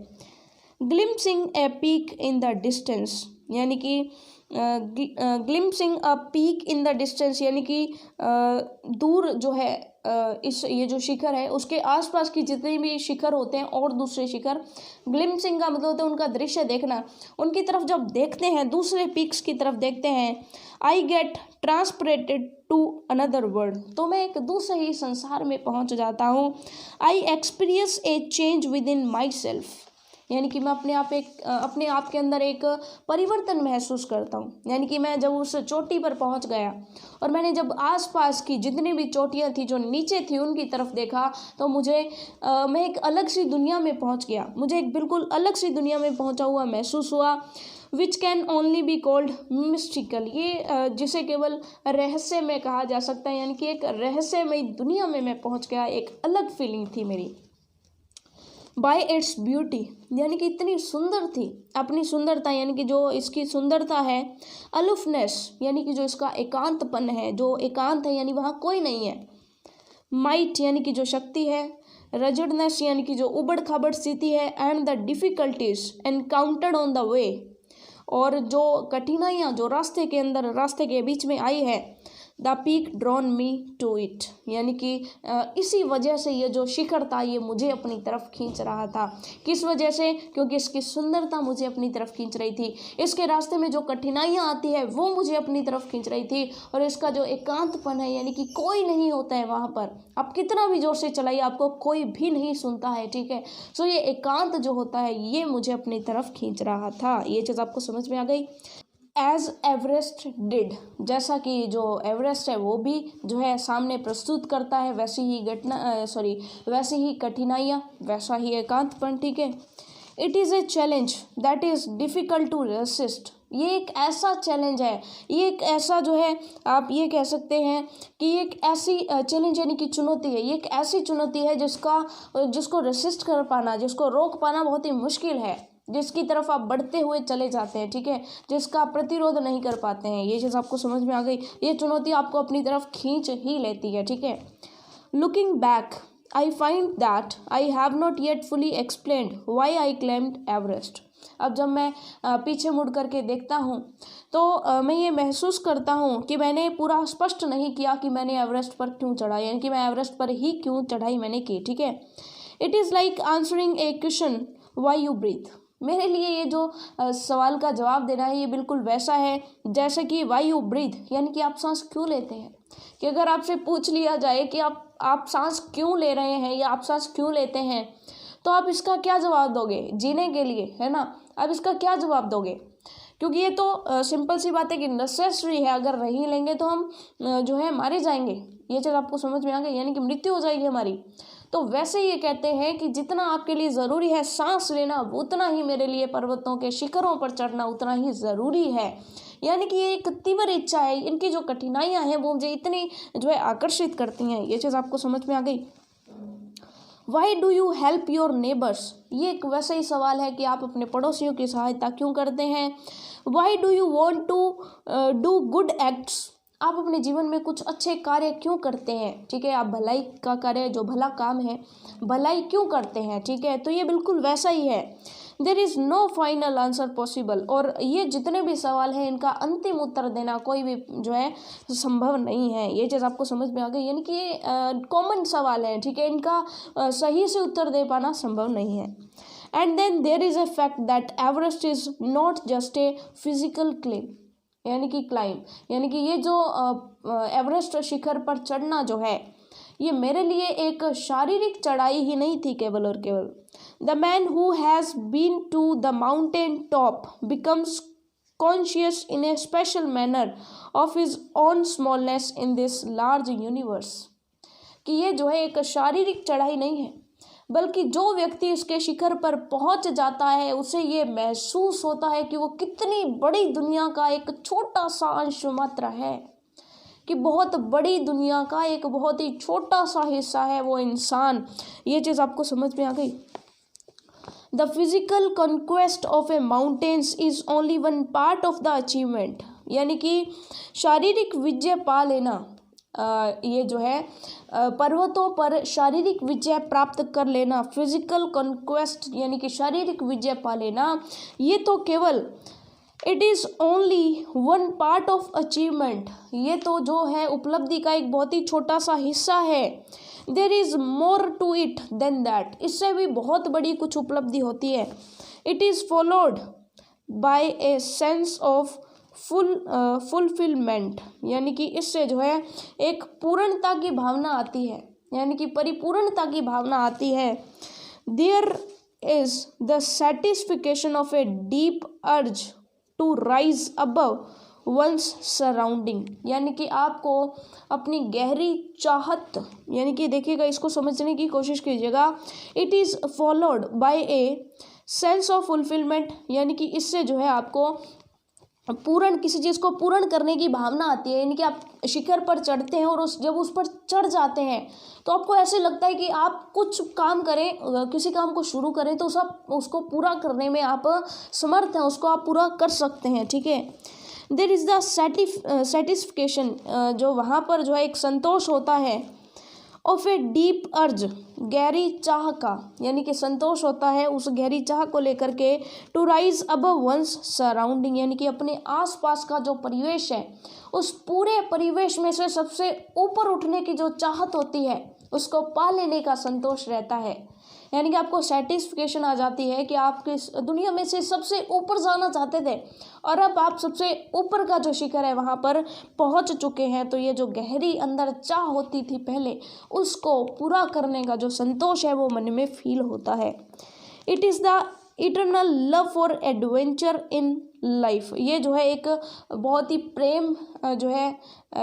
Glimpsing a peak in the distance, यानी कि glimpsing a peak in the distance, यानी कि दूर जो है इस ये जो शिखर है उसके आसपास की जितने भी शिखर होते हैं और दूसरे शिखर, ग्लिम्पसिंग का मतलब होता है उनका दृश्य देखना, उनकी तरफ जब देखते हैं, दूसरे पीक्स की तरफ देखते हैं। I get transported to another world, तो मैं एक दूसरे ही संसार में पहुंच जाता हूँ। I experience A change with in my self, यानी कि मैं अपने आप के अंदर एक परिवर्तन महसूस करता हूँ। यानी कि मैं जब उस चोटी पर पहुँच गया और मैंने जब आसपास की जितनी भी चोटियाँ थी जो नीचे थी उनकी तरफ देखा, तो मैं एक अलग सी दुनिया में पहुँच गया, मुझे एक बिल्कुल अलग सी दुनिया में पहुँचा हुआ महसूस हुआ। Which can only be called mystical, ये जिसे केवल रहस्य में कहा जा सकता है, यानी कि एक रहस्यमय दुनिया में मैं पहुँच गया, एक अलग फीलिंग थी मेरी। बाय इट्स ब्यूटी, यानी कि इतनी सुंदर थी, अपनी सुंदरता, यानी कि जो इसकी सुंदरता है। अलुफनेस, यानी कि जो इसका एकांतपन है, जो एकांत है यानी वहाँ कोई नहीं है। माइट, यानी कि जो शक्ति है। रजडनेस, यानी कि जो उबड़ खाबड़ स्थिति है। And the difficulties encountered on the way, और जो कठिनाइयाँ जो रास्ते के बीच में आई है। The peak drawn me to it, यानी कि इसी वजह से ये जो शिखर था ये मुझे अपनी तरफ खींच रहा था। किस वजह से? क्योंकि इसकी सुंदरता मुझे अपनी तरफ खींच रही थी, इसके रास्ते में जो कठिनाइयाँ आती है वो मुझे अपनी तरफ खींच रही थी, और इसका जो एकांतपन है, यानी कि कोई नहीं होता है वहाँ पर, आप कितना भी जोर से चलाइए आपको कोई भी नहीं सुनता है, ठीक है। सो ये एकांत जो होता है ये मुझे अपनी तरफ खींच रहा था। ये चीज़ आपको समझ में आ गई। एज एवरेस्ट डिड, जैसा कि जो एवरेस्ट है वो भी जो है सामने प्रस्तुत करता है, वैसी ही कठिनाइयाँ, वैसा ही एकांतपन, ठीक है। It is a challenge that is difficult to resist, ये एक ऐसा चैलेंज है, ये एक ऐसा जो है आप ये कह सकते हैं कि ये एक ऐसी चैलेंज यानी कि चुनौती है, ये एक ऐसी चुनौती है जिसको रेसिस्ट कर पाना, जिसको रोक पाना बहुत ही मुश्किल है, जिसकी तरफ आप बढ़ते हुए चले जाते हैं, ठीक है, जिसका आप प्रतिरोध नहीं कर पाते हैं। ये चीज़ आपको समझ में आ गई। ये चुनौती आपको अपनी तरफ खींच ही लेती है, ठीक है। Looking back I find that I have not yet fully explained why I climbed Everest. अब जब मैं पीछे मुड़ करके देखता हूँ तो मैं ये महसूस करता हूँ कि मैंने पूरा स्पष्ट नहीं किया कि मैंने एवरेस्ट पर क्यों चढ़ा, यानी कि मैं एवरेस्ट पर ही क्यों चढ़ाई मैंने की, ठीक है। It is like answering a question why you breathe, मेरे लिए ये जो सवाल का जवाब देना है ये बिल्कुल वैसा है जैसे कि वाई यू ब्रीथ, यानी कि आप सांस क्यों लेते हैं। कि अगर आपसे पूछ लिया जाए कि आप सांस क्यों ले रहे हैं या आप सांस क्यों लेते हैं, तो आप इसका क्या जवाब दोगे? जीने के लिए, है ना, आप इसका क्या जवाब दोगे? क्योंकि ये तो सिंपल सी बात है कि नेसेसरी है, अगर नहीं लेंगे तो हम जो है मारे जाएंगे। ये चीज़ आपको समझ में आ गई, यानी कि मृत्यु हो जाएगी हमारी। तो वैसे ये कहते हैं कि जितना आपके लिए ज़रूरी है सांस लेना, उतना ही मेरे लिए पर्वतों के शिखरों पर चढ़ना उतना ही ज़रूरी है। यानी कि ये एक तीव्र इच्छा है, इनकी जो कठिनाइयाँ हैं वो मुझे इतनी जो है आकर्षित करती हैं। ये चीज़ आपको समझ में आ गई। Y do you help your neighbours, ये एक वैसा ही सवाल है कि आप अपने पड़ोसियों की सहायता क्यों करते हैं। Why do you want to do good acts, आप अपने जीवन में कुछ अच्छे कार्य क्यों करते हैं, ठीक है। आप भलाई का कार्य, जो भला काम है, भलाई क्यों करते हैं, ठीक है। तो ये बिल्कुल वैसा ही है। There is no final answer possible, और ये जितने भी सवाल हैं इनका अंतिम उत्तर देना कोई भी जो है संभव नहीं है। ये चीज़ आपको समझ में आ गई, यानी कि कॉमन सवाल है, ठीक है, इनका सही से उत्तर दे पाना संभव नहीं है। And then there is a fact that Everest is not just a physical climb, यानी कि क्लाइंब, यानी कि ये जो एवरेस्ट शिखर पर चढ़ना जो है ये मेरे लिए एक शारीरिक चढ़ाई ही नहीं थी केवल और केवल। The man who has been to the mountain top becomes conscious in a special manner of his own smallness in this large universe। कि ये जो है एक शारीरिक चढ़ाई नहीं है, बल्कि जो व्यक्ति इसके शिखर पर पहुंच जाता है उसे ये महसूस होता है कि वो कितनी बड़ी दुनिया का एक छोटा सा अंश मात्र है, कि बहुत बड़ी दुनिया का एक बहुत ही छोटा सा हिस्सा है वो इंसान। ये चीज़ आपको समझ में आ गई। The physical conquest of A mountains is only one part of the achievement. यानी कि शारीरिक विजय पा लेना, ये जो है पर्वतों पर शारीरिक विजय प्राप्त कर लेना, फिजिकल कॉन्क्वेस्ट यानी कि शारीरिक विजय पा लेना, ये तो केवल it is only one part of achievement, ये तो जो है उपलब्धि का एक बहुत ही छोटा सा हिस्सा है। There is more to it than that, इससे भी बहुत बड़ी कुछ उपलब्धि होती है। It is followed by a sense of fulfilment, यानी कि इससे जो है एक पूर्णता की भावना आती है, यानी कि परिपूर्णता की भावना आती है। There is the satisfaction of a deep urge to rise above one's surrounding, यानी कि आपको अपनी गहरी चाहत, यानी कि देखिएगा इसको समझने की कोशिश कीजिएगा। It is followed by a sense of fulfilment, यानी कि इससे जो है आपको पूर्ण, किसी चीज़ को पूर्ण करने की भावना आती है। यानी कि आप शिखर पर चढ़ते हैं और जब उस पर चढ़ जाते हैं तो आपको ऐसे लगता है कि आप कुछ काम करें, किसी काम को शुरू करें तो उसको पूरा करने में आप समर्थ हैं, उसको आप पूरा कर सकते हैं। ठीक है, देयर इज़ द सेटिस्फिकेशन, जो वहाँ पर जो है एक संतोष होता है, ऑफ ए डीप अर्ज, गहरी चाह का, यानी कि संतोष होता है उस गहरी चाह को लेकर के, to rise above one's surrounding, यानी कि अपने आसपास का जो परिवेश है उस पूरे परिवेश में से सबसे ऊपर उठने की जो चाहत होती है उसको पा लेने का संतोष रहता है। यानी कि आपको सेटिस्फिकेशन आ जाती है कि आप किस दुनिया में से सबसे ऊपर जाना चाहते थे और अब आप सबसे ऊपर का जो शिखर है वहाँ पर पहुँच चुके हैं। तो ये जो गहरी अंदर चाह होती थी पहले, उसको पूरा करने का जो संतोष है वो मन में फील होता है। It is the eternal love for adventure in life, ये जो है एक बहुत ही प्रेम जो है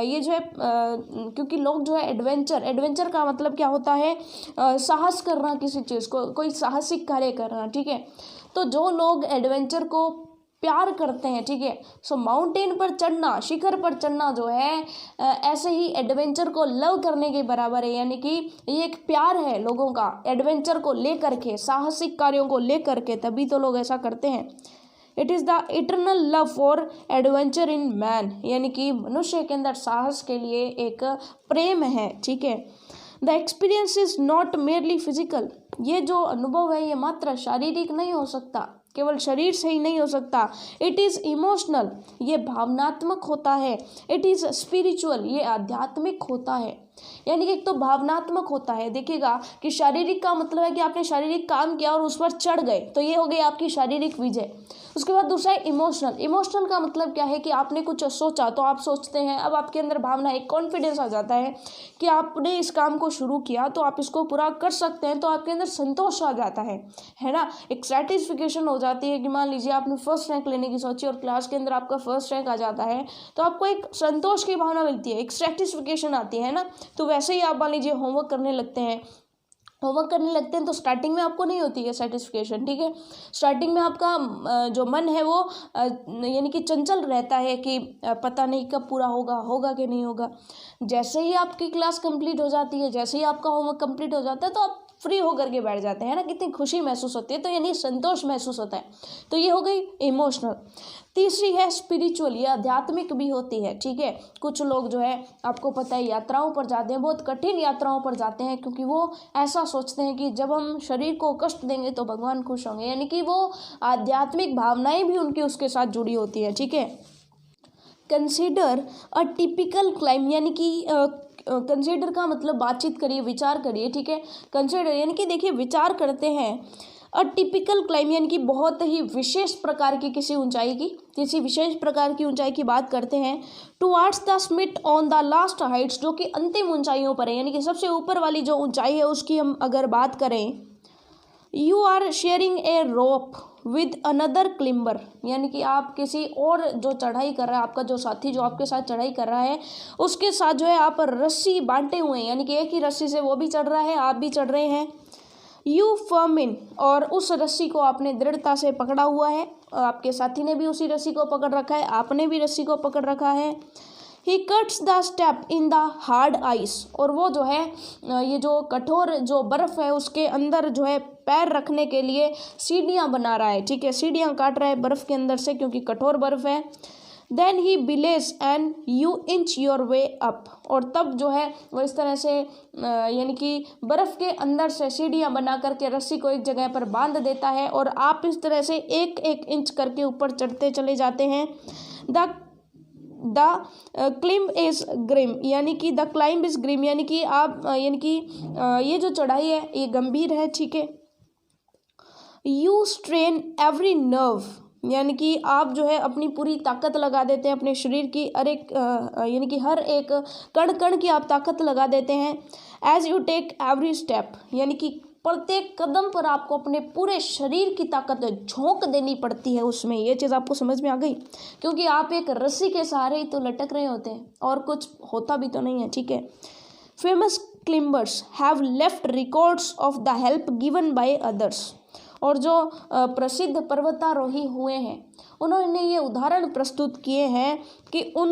ये जो है क्योंकि लोग जो है एडवेंचर का मतलब क्या होता है, साहस करना, किसी चीज़ को, कोई साहसिक कार्य करना। ठीक है, तो जो लोग एडवेंचर को प्यार करते हैं, ठीक है, सो माउंटेन पर चढ़ना, शिखर पर चढ़ना जो है ऐसे ही एडवेंचर को लव करने के बराबर है। यानी कि ये एक प्यार है लोगों का एडवेंचर को लेकर के, साहसिक कार्यों को लेकर के, तभी तो लोग ऐसा करते हैं। It is the eternal love for adventure in man, यानी कि मनुष्य के अंदर साहस के लिए एक प्रेम है। ठीक है, the experience is not merely physical, ये जो अनुभव है ये मात्र शारीरिक नहीं हो सकता, केवल शरीर से ही नहीं हो सकता। इट इज़ इमोशनल, ये भावनात्मक होता है। इट इज़ स्पिरिचुअल, ये आध्यात्मिक होता है। यानी कि एक तो भावनात्मक होता है, देखिएगा कि शारीरिक का मतलब है कि आपने शारीरिक काम किया और उस पर चढ़ गए, तो ये हो गई आपकी शारीरिक विजय। उसके बाद दूसरा है इमोशनल का मतलब क्या है कि आपने कुछ सोचा, तो आप सोचते हैं, अब आपके अंदर भावना, एक कॉन्फिडेंस आ जाता है कि आपने इस काम को शुरू किया तो आप इसको पूरा कर सकते हैं, तो आपके अंदर संतोष आ जाता है ना, एक सेटिस्फिकेशन हो जाती है कि मान लीजिए आपने फर्स्ट रैंक लेने की सोची और क्लास के अंदर आपका फर्स्ट रैंक आ जाता है, तो आपको एक संतोष की भावना मिलती है, एक सेटिस्फिकेशन आती है ना। तो वैसे ही आप मान लीजिए होमवर्क करने लगते हैं तो स्टार्टिंग में आपको नहीं होती है सेटिस्फिकेशन। ठीक है, स्टार्टिंग में आपका जो मन है वो यानी कि चंचल रहता है कि पता नहीं कब पूरा होगा कि नहीं होगा। जैसे ही आपकी क्लास कंप्लीट हो जाती है, जैसे ही आपका होमवर्क कंप्लीट हो जाता है, तो आप फ्री होकर के बैठ जाते हैं ना, कितनी खुशी महसूस होती है, तो यानी संतोष महसूस होता है। तो ये हो गई इमोशनल। तीसरी है स्पिरिचुअल, ये आध्यात्मिक भी होती है। ठीक है, कुछ लोग जो है आपको पता है यात्राओं पर जाते हैं, बहुत कठिन यात्राओं पर जाते हैं, क्योंकि वो ऐसा सोचते हैं कि जब हम शरीर को कष्ट देंगे तो भगवान खुश होंगे, यानी कि वो आध्यात्मिक भावनाएं भी उनकी उसके साथ जुड़ी होती है। ठीक है, कंसीडर अ टिपिकल क्लाइम, यानी कि कंसीडर का मतलब बातचीत करिए, विचार करिए। ठीक है, कंसीडर यानी कि देखिए विचार करते हैं। अ टिपिकल क्लाइम यानी कि बहुत ही विशेष प्रकार की किसी विशेष प्रकार की ऊंचाई की बात करते हैं। Towards the summit on the last Heights, जो कि अंतिम ऊंचाइयों पर है, यानी कि सबसे ऊपर वाली जो ऊंचाई है उसकी हम अगर बात करें, you are sharing a rope with another climber, यानी कि आप किसी और जो चढ़ाई कर रहा है, आपका जो साथी जो आपके साथ चढ़ाई कर रहा है उसके साथ जो है आप रस्सी बांटे हुए हैं, यानी कि एक ही रस्सी से वो भी चढ़ रहा है, आप भी चढ़ रहे हैं। यू फर्म इन, और उस रस्सी को आपने दृढ़ता से पकड़ा हुआ है, आपके साथी ने भी उसी रस्सी को पकड़ रखा है, आपने भी रस्सी को पकड़ रखा है। ही cuts the step in the hard ice, और वो जो है ये जो कठोर जो बर्फ़ है उसके अंदर जो है पैर रखने के लिए सीढ़ियाँ बना रहा है, ठीक है, सीढ़ियाँ काट रहा है बर्फ़ के अंदर से क्योंकि कठोर बर्फ़ है। Then he belays and you inch your way up, और तब जो है वो इस तरह से यानी कि बर्फ़ के अंदर से सीढ़ियाँ बना करके रस्सी को एक जगह पर बांध देता है और आप इस तरह से एक एक इंच करके ऊपर चढ़ते चले जाते हैं। द क्लिम्ब इज़ ग्रिम, यानी कि द क्लाइंब इज़ ग्रिम, यानी कि आप यानी कि ये जो चढ़ाई है ये गंभीर है, ठीक है। यू स्ट्रेन एवरी नर्व, यानी कि आप जो है अपनी पूरी ताकत लगा देते हैं अपने शरीर की, यानी कि हर एक कण कण की आप ताकत लगा देते हैं। As you take every step, यानी कि प्रत्येक कदम पर आपको अपने पूरे शरीर की ताकत झोंक देनी पड़ती है उसमें। ये चीज़ आपको समझ में आ गई, क्योंकि आप एक रस्सी के सहारे ही तो लटक रहे होते हैं और कुछ होता भी तो नहीं है, ठीक है। Famous climbers have left records of the help given by others, और जो प्रसिद्ध पर्वतारोही हुए हैं उन्होंने ये उदाहरण प्रस्तुत किए हैं कि उन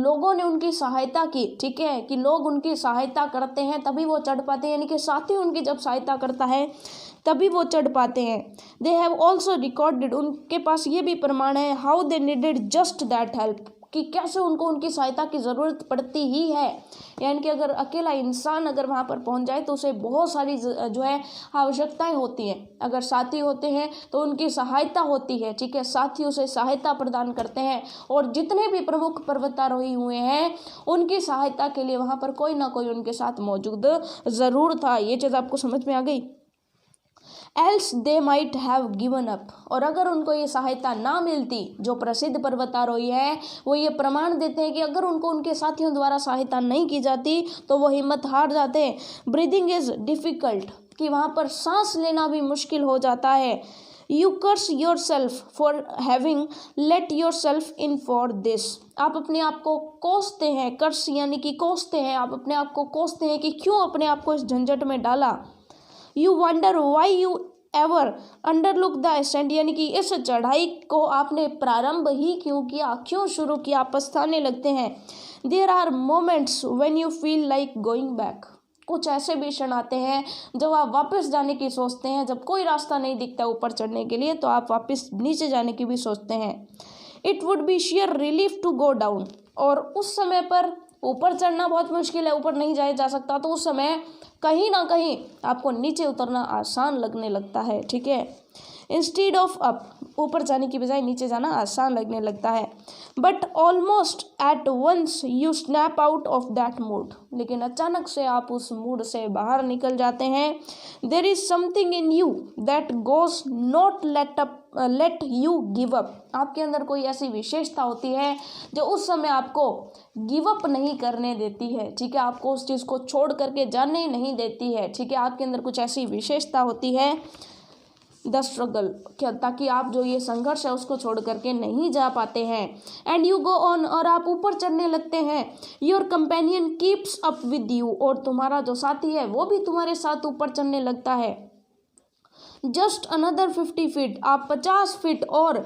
लोगों ने उनकी सहायता की, ठीक है, कि लोग उनकी सहायता करते हैं तभी वो चढ़ पाते हैं, यानी कि साथी उनकी जब सहायता करता है तभी वो चढ़ पाते हैं। दे हैव ऑल्सो रिकॉर्डेड, उनके पास ये भी प्रमाण है, how they needed just that help, कि कैसे उनको उनकी सहायता की ज़रूरत पड़ती ही है। यानी कि अगर अकेला इंसान अगर वहाँ पर पहुँच जाए तो उसे बहुत सारी जो है आवश्यकताएं होती हैं, अगर साथी होते हैं तो उनकी सहायता होती है, ठीक है, साथी उसे सहायता प्रदान करते हैं। और जितने भी प्रमुख पर्वतारोही हुए हैं उनकी सहायता के लिए वहाँ पर कोई ना कोई उनके साथ मौजूद ज़रूर था। ये चीज़ आपको समझ में आ गई। Else they might have given up, और अगर उनको ये सहायता ना मिलती, जो प्रसिद्ध पर्वतारोही है वो ये प्रमाण देते हैं कि अगर उनको उनके साथियों द्वारा सहायता नहीं की जाती तो वो हिम्मत हार जाते। ब्रीदिंग इज़ डिफ़िकल्ट, कि वहाँ पर सांस लेना भी मुश्किल हो जाता है। You curse yourself for having let yourself in for this, आप अपने आप को कोसते हैं, कर्स यानी कि कोसते हैं, आप अपने आप को कोसते हैं कि क्यों अपने आप को इस झंझट में डाला। You wonder why you ever undertook the ascent, यानी कि इस चढ़ाई को आपने प्रारंभ ही क्यों किया, क्यों शुरू किया, पछताने लगते हैं। There are moments when you feel like going back, कुछ ऐसे भी क्षण आते हैं जब आप वापस जाने की सोचते हैं, जब कोई रास्ता नहीं दिखता ऊपर चढ़ने के लिए तो आप वापस नीचे जाने की भी सोचते हैं। It would be sheer relief to go down, और उस समय पर ऊपर चढ़ना बहुत मुश्किल है, ऊपर नहीं जाया जा सकता, तो उस समय कहीं ना कहीं आपको नीचे उतरना आसान लगने लगता है, ठीक है। इंस्टीड ऑफ अप, ऊपर जाने की बजाय नीचे जाना आसान लगने लगता है। But almost at once you snap out of that mood, लेकिन अचानक से आप उस मूड से बाहर निकल जाते हैं। There is something in you that goes not let you give up, आपके अंदर कोई ऐसी विशेषता होती है जो उस समय आपको गिव अप नहीं करने देती है, ठीक है, आपको उस चीज़ को छोड़ करके जाने नहीं देती है, ठीक है, आपके अंदर कुछ ऐसी विशेषता होती है, द स्ट्रगल, क्या, ताकि आप जो ये संघर्ष है उसको छोड़ करके नहीं जा पाते हैं। एंड यू गो ऑन, और आप ऊपर चढ़ने लगते हैं। Your companion keeps up with you, और तुम्हारा जो साथी है वो भी तुम्हारे साथ ऊपर चढ़ने लगता है। जस्ट अनदर 50 फीट, आप 50 फीट और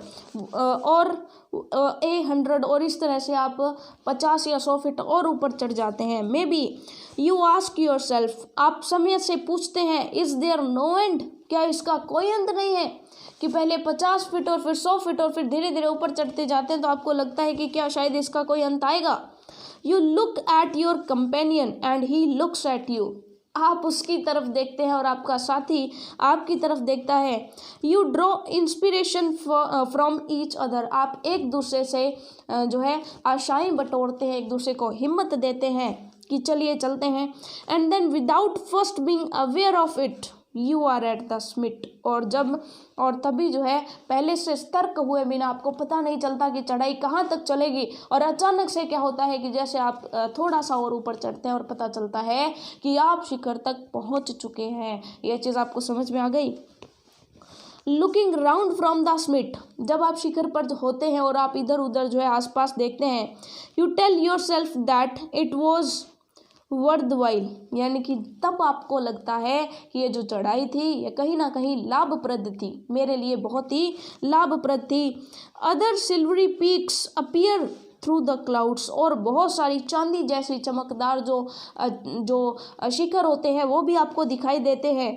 100, और इस तरह से आप 50 या 100 फीट और ऊपर चढ़ जाते हैं। May be you ask your self, आप समय से पूछते हैं, इज देयर नो एंड, क्या इसका कोई अंत नहीं है, कि पहले 50 फीट और फिर 100 फीट और फिर धीरे धीरे ऊपर चढ़ते जाते हैं तो आपको लगता है कि क्या शायद इसका कोई अंत आएगा। You look at your companion and he looks at you, आप उसकी तरफ देखते हैं और आपका साथी आपकी तरफ देखता है। You draw inspiration from each other, आप एक दूसरे से जो है आशाएं बटोरते हैं, एक दूसरे को हिम्मत देते हैं कि चलिए चलते हैं। And then without first being aware of it, you are at the summit. और तभी जो है पहले से सतर्क हुए बिना, आपको पता नहीं चलता कि चढ़ाई कहाँ तक चलेगी, और अचानक से क्या होता है कि जैसे आप थोड़ा सा और ऊपर चढ़ते हैं और पता चलता है कि आप शिखर तक पहुँच चुके हैं। यह चीज़ आपको समझ में आ गई। Looking round from the summit, जब आप शिखर पर होते हैं और आप इधर उधर जो है आसपास देखते हैं, you tell yourself that it was worthwhile, यानी कि तब आपको लगता है कि ये जो चढ़ाई थी ये कहीं ना कहीं लाभप्रद थी, मेरे लिए बहुत ही लाभप्रद थी। Other silvery peaks appear through the clouds, और बहुत सारी चांदी जैसी चमकदार जो शिखर होते हैं वो भी आपको दिखाई देते हैं।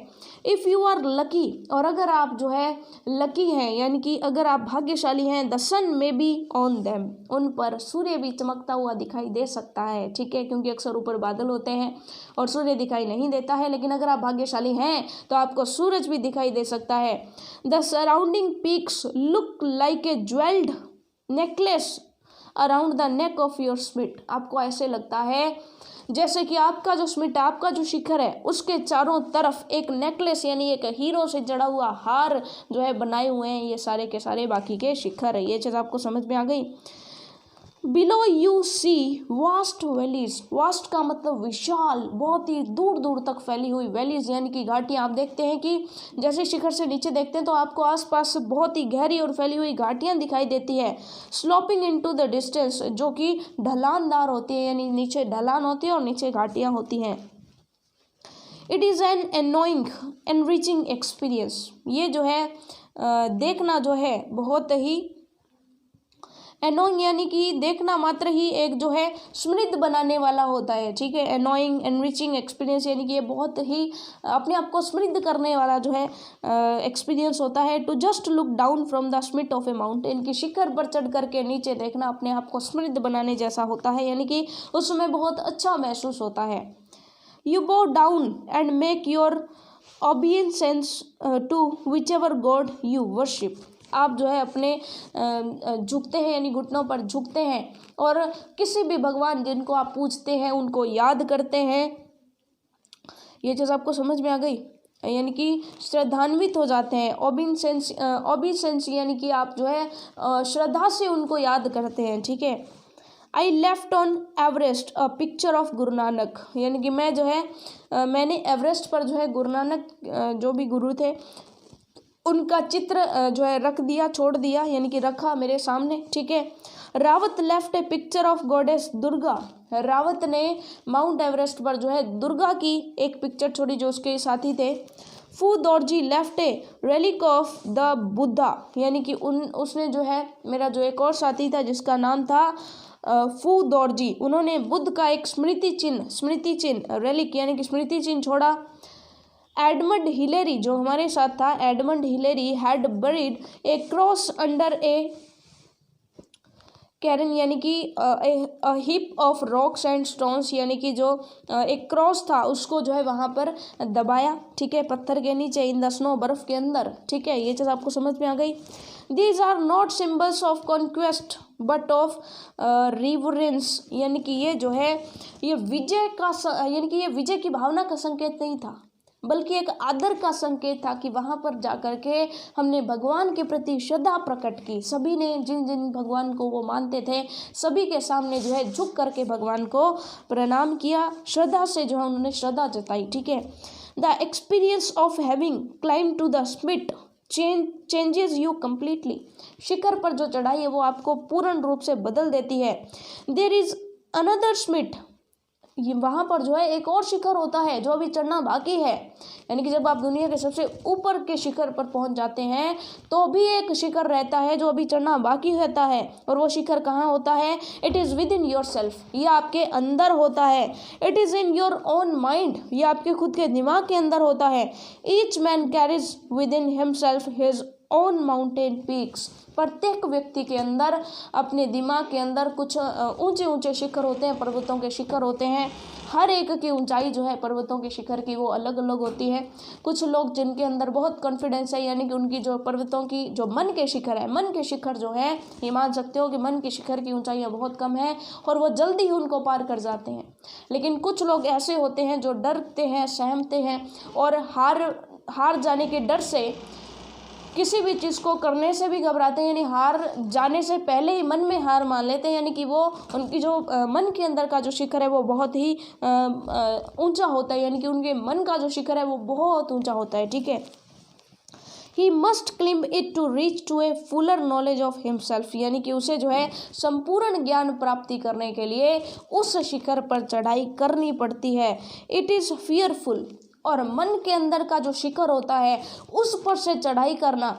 इफ़ यू आर लकी, और अगर आप जो है लकी हैं, यानी कि अगर आप भाग्यशाली हैं, द सन में बी ऑन देम, उन पर सूर्य भी चमकता हुआ दिखाई दे सकता है, ठीक है, क्योंकि अक्सर ऊपर बादल होते हैं और सूर्य दिखाई नहीं देता है, लेकिन अगर आप भाग्यशाली हैं तो आपको सूरज भी दिखाई दे सकता है। The surrounding peaks look like a jewelled necklace around the neck of your summit, आपको ऐसे लगता है जैसे कि आपका जो समिट, आपका जो शिखर है, उसके चारों तरफ एक नेकलेस यानी एक हीरो से जड़ा हुआ हार जो है बनाए हुए हैं ये सारे के सारे बाकी के शिखर है। ये चीज़ आपको समझ में आ गई। Below you see vast valleys, vast का मतलब विशाल, बहुत ही दूर दूर तक फैली हुई, वैलीज यानी कि घाटियाँ। आप देखते हैं कि जैसे शिखर से नीचे देखते हैं तो आपको आसपास बहुत ही गहरी और फैली हुई घाटियाँ दिखाई देती है। स्लोपिंग इनटू द डिस्टेंस, जो कि ढलानदार होती है, यानी नीचे ढलान होती है और नीचे घाटियाँ होती हैं। It is an annoying enriching experience, ये जो है देखना जो है बहुत ही एनोइंग, यानी कि देखना मात्र ही एक जो है समृद्ध बनाने वाला होता है, ठीक है। एनोइंग एनरिचिंग एक्सपीरियंस यानी कि ये बहुत ही अपने आप को समृद्ध करने वाला जो है एक्सपीरियंस होता है। To just look down from the summit of a mountain, की शिखर पर चढ़ करके नीचे देखना अपने आप को समृद्ध बनाने जैसा होता है, यानी कि उसमें बहुत अच्छा महसूस होता है। You bow down and make your obedience to whichever god you worship, आप जो है अपने झुकते हैं, यानी घुटनों पर झुकते हैं और किसी भी भगवान जिनको आप पूजते हैं उनको याद करते हैं। ये चीज़ आपको समझ में आ गई, यानी कि श्रद्धान्वित हो जाते हैं। ओबीसेंस यानी कि आप जो है श्रद्धा से उनको याद करते हैं, ठीक है। I left on Everest a picture of Guru Nanak, यानी कि मैं जो है मैंने एवरेस्ट पर जो है गुरु नानक जो भी गुरु थे उनका चित्र जो है रख दिया, छोड़ दिया, यानी कि रखा मेरे सामने, ठीक है। Rawat left A picture of goddess Durga, Rawat ने माउंट एवरेस्ट पर जो है दुर्गा की एक पिक्चर छोड़ी जो उसके साथी थे। Phu Dorji left a relic of the Buddha, यानी कि उसने जो है मेरा जो एक और साथी था जिसका नाम था फू दौरजी, उन्होंने बुद्ध का एक स्मृति चिन्ह रेलिक यानी कि स्मृति चिन्ह छोड़ा। एडमंड हिलेरी जो हमारे साथ था, Edmund Hillary had buried a cross under a cairn, यानी कि heap of rocks and stones, यानी कि जो एक क्रॉस था उसको जो है वहाँ पर दबाया, ठीक है, पत्थर के नीचे, इन द स्नो, बर्फ के अंदर, ठीक है। ये चीज़ आपको समझ में आ गई। These are not symbols of conquest but of reverence, यानी कि ये जो है ये विजय का यानी कि ये विजय की भावना का संकेत नहीं था, बल्कि एक आदर का संकेत था कि वहाँ पर जाकर के हमने भगवान के प्रति श्रद्धा प्रकट की। सभी ने जिन जिन भगवान को वो मानते थे सभी के सामने जो है झुक करके भगवान को प्रणाम किया, श्रद्धा से जो है उन्होंने श्रद्धा जताई, ठीक है। The experience of having climb to the summit changes you completely, शिखर पर जो चढ़ाई है वो आपको पूर्ण रूप से बदल देती है। देयर इज अनदर समिट, ये वहाँ पर जो है एक और शिखर होता है जो अभी चढ़ना बाकी है, यानी कि जब आप दुनिया के सबसे ऊपर के शिखर पर पहुँच जाते हैं तो भी एक शिखर रहता है जो अभी चढ़ना बाकी रहता है, और वो शिखर कहाँ होता है? It is with in your self, ये आपके अंदर होता है। It is in your own mind, ये आपके खुद के दिमाग के अंदर होता है। Each man carries with in himself his own mountain peaks, प्रत्येक व्यक्ति के अंदर अपने दिमाग के अंदर कुछ ऊंचे ऊंचे शिखर होते हैं, पर्वतों के शिखर होते हैं। हर एक की ऊंचाई जो है पर्वतों के शिखर की वो अलग अलग होती है। कुछ लोग जिनके अंदर बहुत कॉन्फिडेंस है, यानी कि उनकी जो पर्वतों की जो मन के शिखर है, मन के शिखर जो है ये मान सकते हो कि मन के शिखर की ऊंचाइयाँ बहुत कम है और वो जल्दी ही उनको पार कर जाते हैं। लेकिन कुछ लोग ऐसे होते हैं जो डरते हैं, सहमते हैं और हार जाने के डर से किसी भी चीज़ को करने से भी घबराते हैं, यानी हार जाने से पहले ही मन में हार मान लेते हैं, यानी कि वो उनकी जो मन के अंदर का जो शिखर है वो बहुत ही ऊंचा होता है, यानी कि उनके मन का जो शिखर है वो बहुत ऊंचा होता है। ठीक है, he must climb it to reach to a fuller knowledge of himself, यानी कि उसे जो है संपूर्ण ज्ञान प्राप्ति करने के लिए उस शिखर पर चढ़ाई करनी पड़ती है। इट इज़ फियरफुल, और मन के अंदर का जो शिखर होता है उस पर से चढ़ाई करना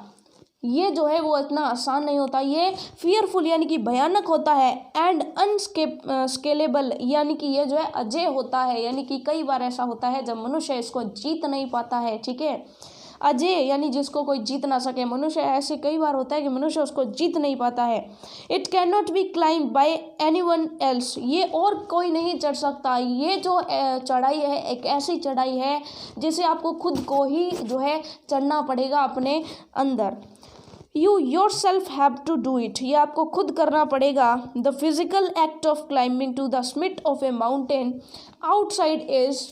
ये जो है वो इतना आसान नहीं होता, ये फियरफुल यानी कि भयानक होता है, एंड अनस्केलेबल यानी कि ये जो है अजेय होता है, यानी कि कई बार ऐसा होता है जब मनुष्य इसको जीत नहीं पाता है। ठीक है, अजय यानी जिसको कोई जीत ना सके, मनुष्य ऐसे कई बार होता है कि मनुष्य उसको जीत नहीं पाता है। It can not be climb bye anyone else, ये और कोई नहीं चढ़ सकता। ये जो चढ़ाई है एक ऐसी चढ़ाई है जिसे आपको खुद को ही जो है चढ़ना पड़ेगा अपने अंदर। You yourself have to do it, ये आपको खुद करना पड़ेगा। The physical act of climbing to the summit of a mountain outside is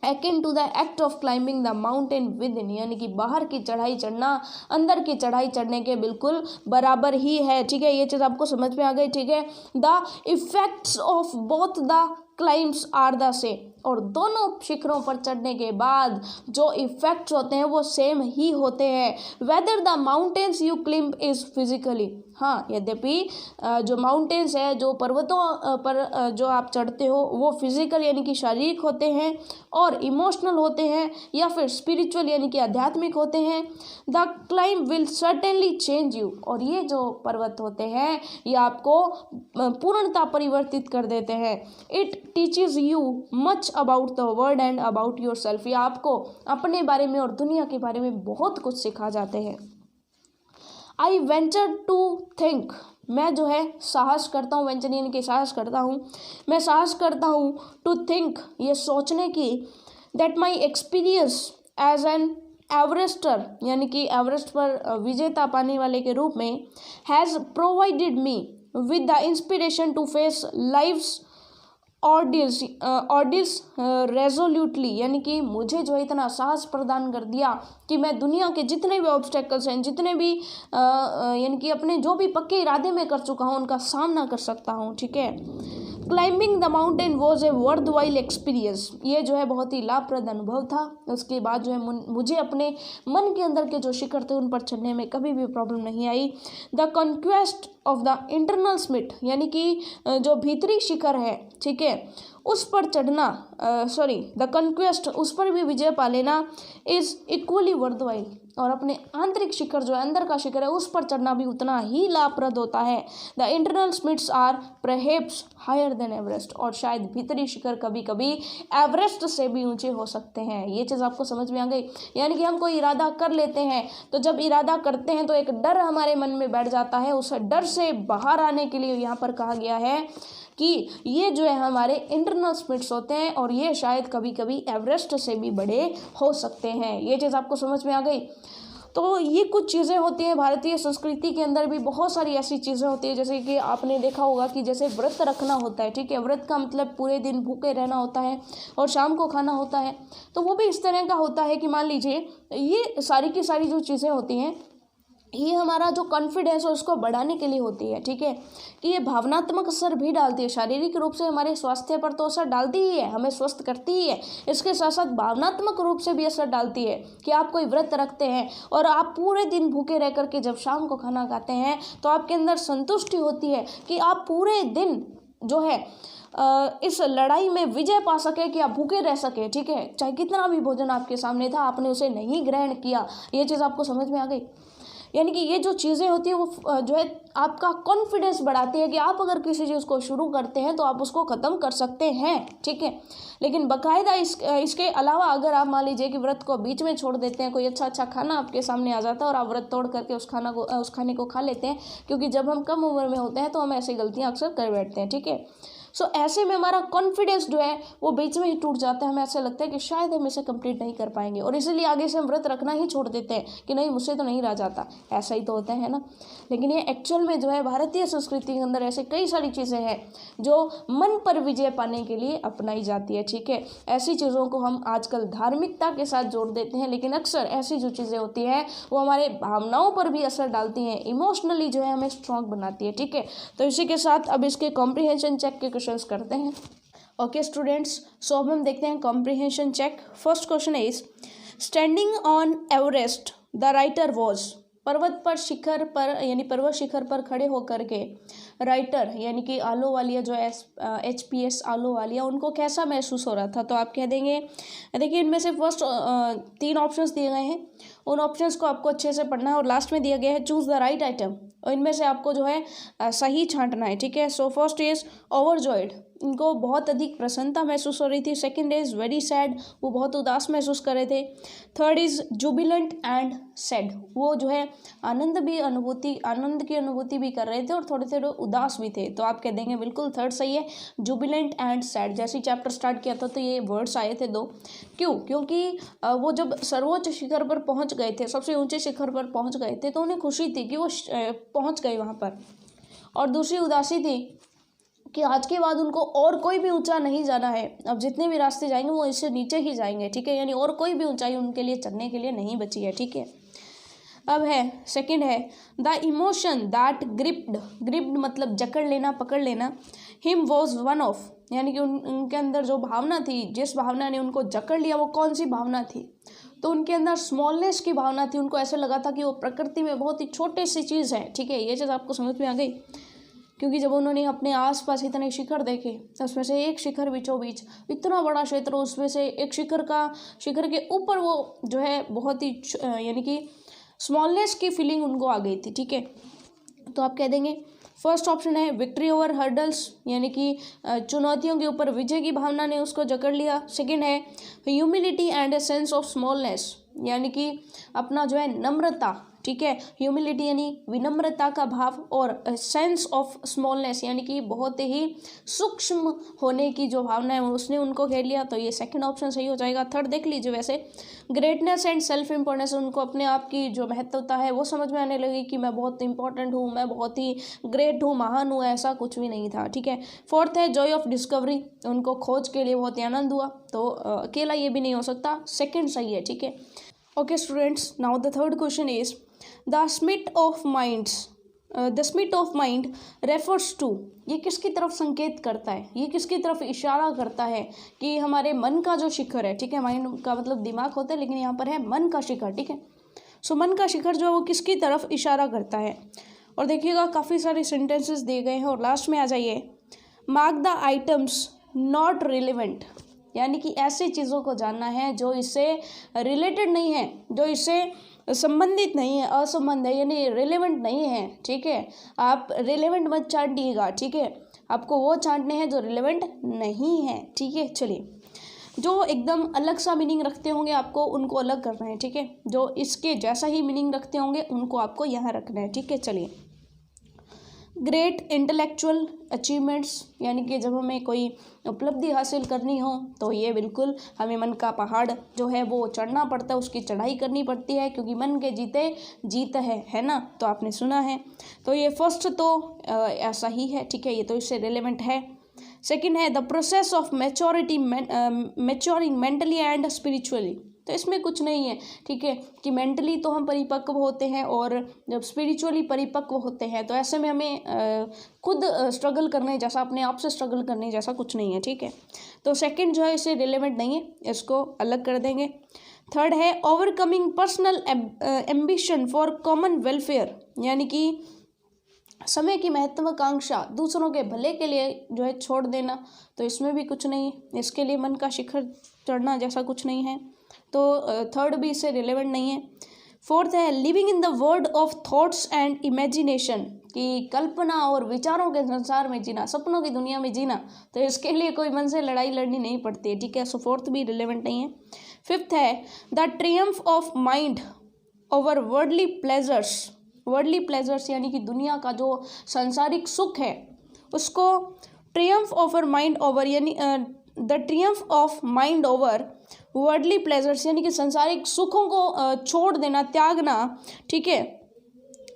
akin to the act of climbing the mountain within, यानी कि बाहर की चढ़ाई चढ़ना अंदर की चढ़ाई चढ़ने के बिल्कुल बराबर ही है। ठीक है, ये चीज़ आपको समझ में आ गई। ठीक है, the effects of both the climbs are the same, और दोनों शिखरों पर चढ़ने के बाद जो इफेक्ट्स होते हैं वो सेम ही होते हैं। Whether the mountains you climb is physically, हाँ यद्यपि जो माउंटेन्स है, जो पर्वतों पर जो आप चढ़ते हो वो फिजिकल यानी कि शारीरिक होते हैं, और इमोशनल होते हैं, या फिर स्पिरिचुअल यानी कि आध्यात्मिक होते हैं। The climb will certainly change you, और ये जो पर्वत होते हैं ये आपको पूर्णतः परिवर्तित कर देते हैं। It teaches you much about the world and about your self, ये आपको अपने बारे में और दुनिया के बारे में बहुत कुछ सिखा जाते हैं। आई वेंचर टू थिंक, मैं जो है साहस करता हूँ, वेंचर यानी कि साहस करता हूँ, मैं साहस करता हूँ टू थिंक ये सोचने की, that my experience as an Everester यानी कि एवरेस्ट पर विजेता पाने वाले के रूप में, has provided me with the inspiration to face life's ordeals resolutely, यानी कि मुझे जो इतना साहस प्रदान कर दिया कि मैं दुनिया के जितने भी ऑब्स्टेकल्स हैं, जितने भी यानी कि अपने जो भी पक्के इरादे में कर चुका हूँ उनका सामना कर सकता हूँ। ठीक है, climbing the mountain was a worth while experience, ये जो है बहुत ही लाभप्रद अनुभव था। उसके बाद जो है मुझे अपने मन के अंदर के जो शिखर थे उन पर चढ़ने में कभी भी प्रॉब्लम नहीं आई। The conquest of the internal summit, यानी कि जो भीतरी शिखर है, ठीक है, उस पर चढ़ना, द कॉन्क्वेस्ट, उस पर भी विजय पा लेना, इज इक्वली वर्थवाइल, और अपने आंतरिक शिखर जो है अंदर का शिखर है उस पर चढ़ना भी उतना ही लाभप्रद होता है। The internal summits are perhaps higher than Everest, और शायद भीतरी शिखर कभी कभी एवरेस्ट से भी ऊंचे हो सकते हैं। ये चीज़ आपको समझ में आ गई। यानी कि हम कोई इरादा कर लेते हैं, तो जब इरादा करते हैं तो एक डर हमारे मन में बैठ जाता है, उस डर से बाहर आने के लिए यहाँ पर कहा गया है कि ये जो है हमारे इंटरनल समिट्स होते हैं, और ये शायद कभी कभी एवरेस्ट से भी बड़े हो सकते हैं। ये चीज़ आपको समझ में आ गई। तो ये कुछ चीज़ें होती हैं, भारतीय संस्कृति के अंदर भी बहुत सारी ऐसी चीज़ें होती है, जैसे कि आपने देखा होगा कि जैसे व्रत रखना होता है। ठीक है, व्रत का मतलब पूरे दिन भूखे रहना होता है और शाम को खाना होता है, तो वो भी इस तरह का होता है कि मान लीजिए ये सारी की सारी जो चीज़ें होती हैं ये हमारा जो कॉन्फिडेंस है उसको बढ़ाने के लिए होती है। ठीक है, कि ये भावनात्मक असर भी डालती है, शारीरिक रूप से हमारे स्वास्थ्य पर तो असर डालती ही है, हमें स्वस्थ करती ही है, इसके साथ साथ भावनात्मक रूप से भी असर डालती है कि आप कोई व्रत रखते हैं और आप पूरे दिन भूखे रह करके जब शाम को खाना खाते हैं तो आपके अंदर संतुष्टि होती है कि आप पूरे दिन जो है इस लड़ाई में विजय पा सके, कि आप भूखे रह सके। ठीक है, चाहे कितना भी भोजन आपके सामने था आपने उसे नहीं ग्रहण किया। ये चीज़ आपको समझ में आ गई। यानी कि ये जो चीज़ें होती हैं वो जो है आपका कॉन्फिडेंस बढ़ाती है कि आप अगर किसी चीज़ को शुरू करते हैं तो आप उसको ख़त्म कर सकते हैं। ठीक है, लेकिन बाकायदा इसके अलावा अगर आप मान लीजिए कि व्रत को बीच में छोड़ देते हैं, कोई अच्छा खाना आपके सामने आ जाता है और आप व्रत तोड़ करके उस खाने को खा लेते हैं, क्योंकि जब हम कम उम्र में होते हैं तो हम ऐसी गलतियाँ अक्सर कर बैठते हैं। ठीक है, सो ऐसे में हमारा कॉन्फिडेंस जो है वो बीच में ही टूट जाता है, हमें ऐसा लगता है कि शायद हम इसे कंप्लीट नहीं कर पाएंगे और इसीलिए आगे से हम व्रत रखना ही छोड़ देते हैं कि नहीं मुझसे तो नहीं रहा जाता। ऐसा ही तो होता है ना। लेकिन ये एक्चुअल में जो है भारतीय संस्कृति के अंदर ऐसे कई सारी चीज़ें हैं जो मन पर विजय पाने के लिए अपनाई जाती है, ठीक है। ऐसी चीज़ों को हम आजकल धार्मिकता के साथ जोड़ देते हैं, लेकिन अक्सर ऐसी जो चीज़ें होती हैं वो हमारे भावनाओं पर भी असर डालती हैं, इमोशनली जो है हमें स्ट्रांग बनाती है, ठीक है। तो इसी के साथ अब इसके कॉम्प्रिहेंशन चेक के क्वेश्चंस करते हैं। ओके स्टूडेंट्स, सो अब हम देखते हैं comprehension check. First question is standing on Everest the writer was. पर्वत पर शिखर पर यानी पर्वत शिखर पर खड़े होकर के राइटर यानी कि आलूवालिया जो HPS आलूवालिया उनको कैसा महसूस हो रहा था। तो आप कह देंगे, देखिए इनमें से फर्स्ट 3 ऑप्शंस दिए गए हैं, उन ऑप्शंस को आपको अच्छे से पढ़ना है और लास्ट में दिया गया है चूज द राइट आइटम और इनमें से आपको जो है सही छांटना है, ठीक है। सो फर्स्ट इज ओवरजॉयड, इनको बहुत अधिक प्रसन्नता महसूस हो रही थी। सेकंड इज वेरी सैड, वो बहुत उदास महसूस कर रहे थे। Third is Jubilant and sad, वो जो है आनंद की अनुभूति भी कर रहे थे और थोड़े थोड़े उदास भी थे। तो आप कह देंगे बिल्कुल थर्ड सही है, जुबिलेंट एंड सैड। जैसे ही चैप्टर स्टार्ट किया था तो ये वर्ड्स आए थे 2। क्यों? क्योंकि वो जब सर्वोच्च शिखर पर पहुंच गए थे, सबसे ऊंचे शिखर पर पहुंच गए थे, तो उन्हें खुशी थी कि वो पहुंच गए वहां पर, और दूसरी उदासी थी कि आज के बाद उनको और कोई भी ऊंचा नहीं जाना है। अब जितने भी रास्ते जाएंगे वो इससे नीचे ही जाएंगे, ठीक है। यानी और कोई भी ऊंचाई उनके लिए चढ़ने के लिए नहीं बची है, ठीक है। अब है सेकंड है द इमोशन दैट ग्रिप्ड मतलब जकड़ लेना, पकड़ लेना। हिम वॉज वन ऑफ, यानी कि उनके अंदर जो भावना थी, जिस भावना ने उनको जकड़ लिया वो कौन सी भावना थी। तो उनके अंदर स्मॉलनेस की भावना थी। उनको ऐसा लगा था कि वो प्रकृति में बहुत ही छोटी सी चीज़ है, ठीक है। ये चीज़ आपको समझ में आ गई, क्योंकि जब उन्होंने अपने आसपास इतने शिखर देखे, उसमें से एक शिखर बीचों बीच इतना बड़ा क्षेत्र, उसमें से एक शिखर के ऊपर वो जो है बहुत ही यानी कि स्मॉलनेस की फीलिंग उनको आ गई थी, ठीक है। तो आप कह देंगे फर्स्ट ऑप्शन है विक्ट्री ओवर हर्डल्स, यानी कि चुनौतियों के ऊपर विजय की भावना ने उसको जकड़ लिया। सेकंड है humility and A sense of smallness, यानी कि अपना जो है नम्रता, ठीक है। ह्यूमिलिटी यानी विनम्रता का भाव और सेंस ऑफ स्मॉलनेस यानी कि बहुत ही सूक्ष्म होने की जो भावना है उसने उनको घेर लिया। तो ये सेकंड ऑप्शन सही हो जाएगा। थर्ड देख लीजिए, वैसे ग्रेटनेस एंड सेल्फ इम्पोर्टेंस, उनको अपने आप की जो महत्वता है वो समझ में आने लगी कि मैं बहुत इंपॉर्टेंट हूँ, मैं बहुत ही ग्रेट हूँ, महान हूँ, ऐसा कुछ भी नहीं था, ठीक है। फोर्थ है जॉय ऑफ डिस्कवरी, उनको खोज के लिए बहुत ही आनंद हुआ। तो अकेला ये भी नहीं हो सकता, सेकेंड सही है, ठीक है। Okay students, now the third question is the summit of mind refers to, ये किसकी तरफ संकेत करता है, ये किसकी तरफ इशारा करता है कि हमारे मन का जो शिखर है, ठीक है। माइंड का मतलब दिमाग होता है, लेकिन यहाँ पर है मन का शिखर, ठीक है। सो मन का शिखर जो है वो किसकी तरफ इशारा करता है। और देखिएगा काफ़ी सारे सेंटेंसेस दिए गए हैं और लास्ट में आ जाइए mark the items not relevant, यानी कि ऐसी चीज़ों को जानना है जो इससे रिलेटेड नहीं है, जो इससे संबंधित नहीं है, असंबंध है, यानी रिलेवेंट नहीं है, ठीक है। आप रिलेवेंट मत छांटिएगा, ठीक है। आपको वो छांटने हैं जो रिलेवेंट नहीं है, ठीक है। चलिए, जो एकदम अलग सा मीनिंग रखते होंगे आपको उनको अलग करना है, ठीक है। जो इसके जैसा ही मीनिंग रखते होंगे उनको आपको यहाँ रखना है, ठीक है। चलिए, ग्रेट इंटेलेक्चुअल अचीवमेंट्स, यानी कि जब हमें कोई उपलब्धि हासिल करनी हो तो ये बिल्कुल हमें मन का जो है वो चढ़ना पड़ता है, उसकी चढ़ाई करनी पड़ती है, क्योंकि मन के जीते जीत है ना। तो आपने सुना है। तो ये फर्स्ट तो ऐसा ही है, ठीक है, ये तो इससे रिलेवेंट है। सेकंड है the process of maturing mentally and spiritually, तो इसमें कुछ नहीं है, ठीक है, कि मेंटली तो हम परिपक्व होते हैं और जब स्पिरिचुअली परिपक्व होते हैं तो ऐसे में हमें खुद स्ट्रगल करने जैसा, अपने आप से स्ट्रगल करने जैसा कुछ नहीं है, ठीक है। तो सेकंड जो है इसे रिलेवेंट नहीं है, इसको अलग कर देंगे। थर्ड है overcoming personal ambition for common welfare, यानी कि समय की महत्वाकांक्षा दूसरों के भले के लिए जो है छोड़ देना, तो इसमें भी कुछ नहीं, इसके लिए मन का शिखर चढ़ना जैसा कुछ नहीं है। तो थर्ड भी इससे रिलेवेंट नहीं है। फोर्थ है living in the world of thoughts and imagination, कि कल्पना और विचारों के संसार में जीना, सपनों की दुनिया में जीना, तो इसके लिए कोई मन से लड़ाई लड़नी नहीं पड़ती है, ठीक है। सो फोर्थ भी रिलेवेंट नहीं है। फिफ्थ है the Triumph of mind over worldly pleasures यानी कि दुनिया का जो सांसारिक सुख है उसको ट्रियम्फ ओवर माइंड ओवर यानी the Triumph of mind over worldly pleasures यानी कि संसारिक सुखों को छोड़ देना, त्यागना, ठीक है,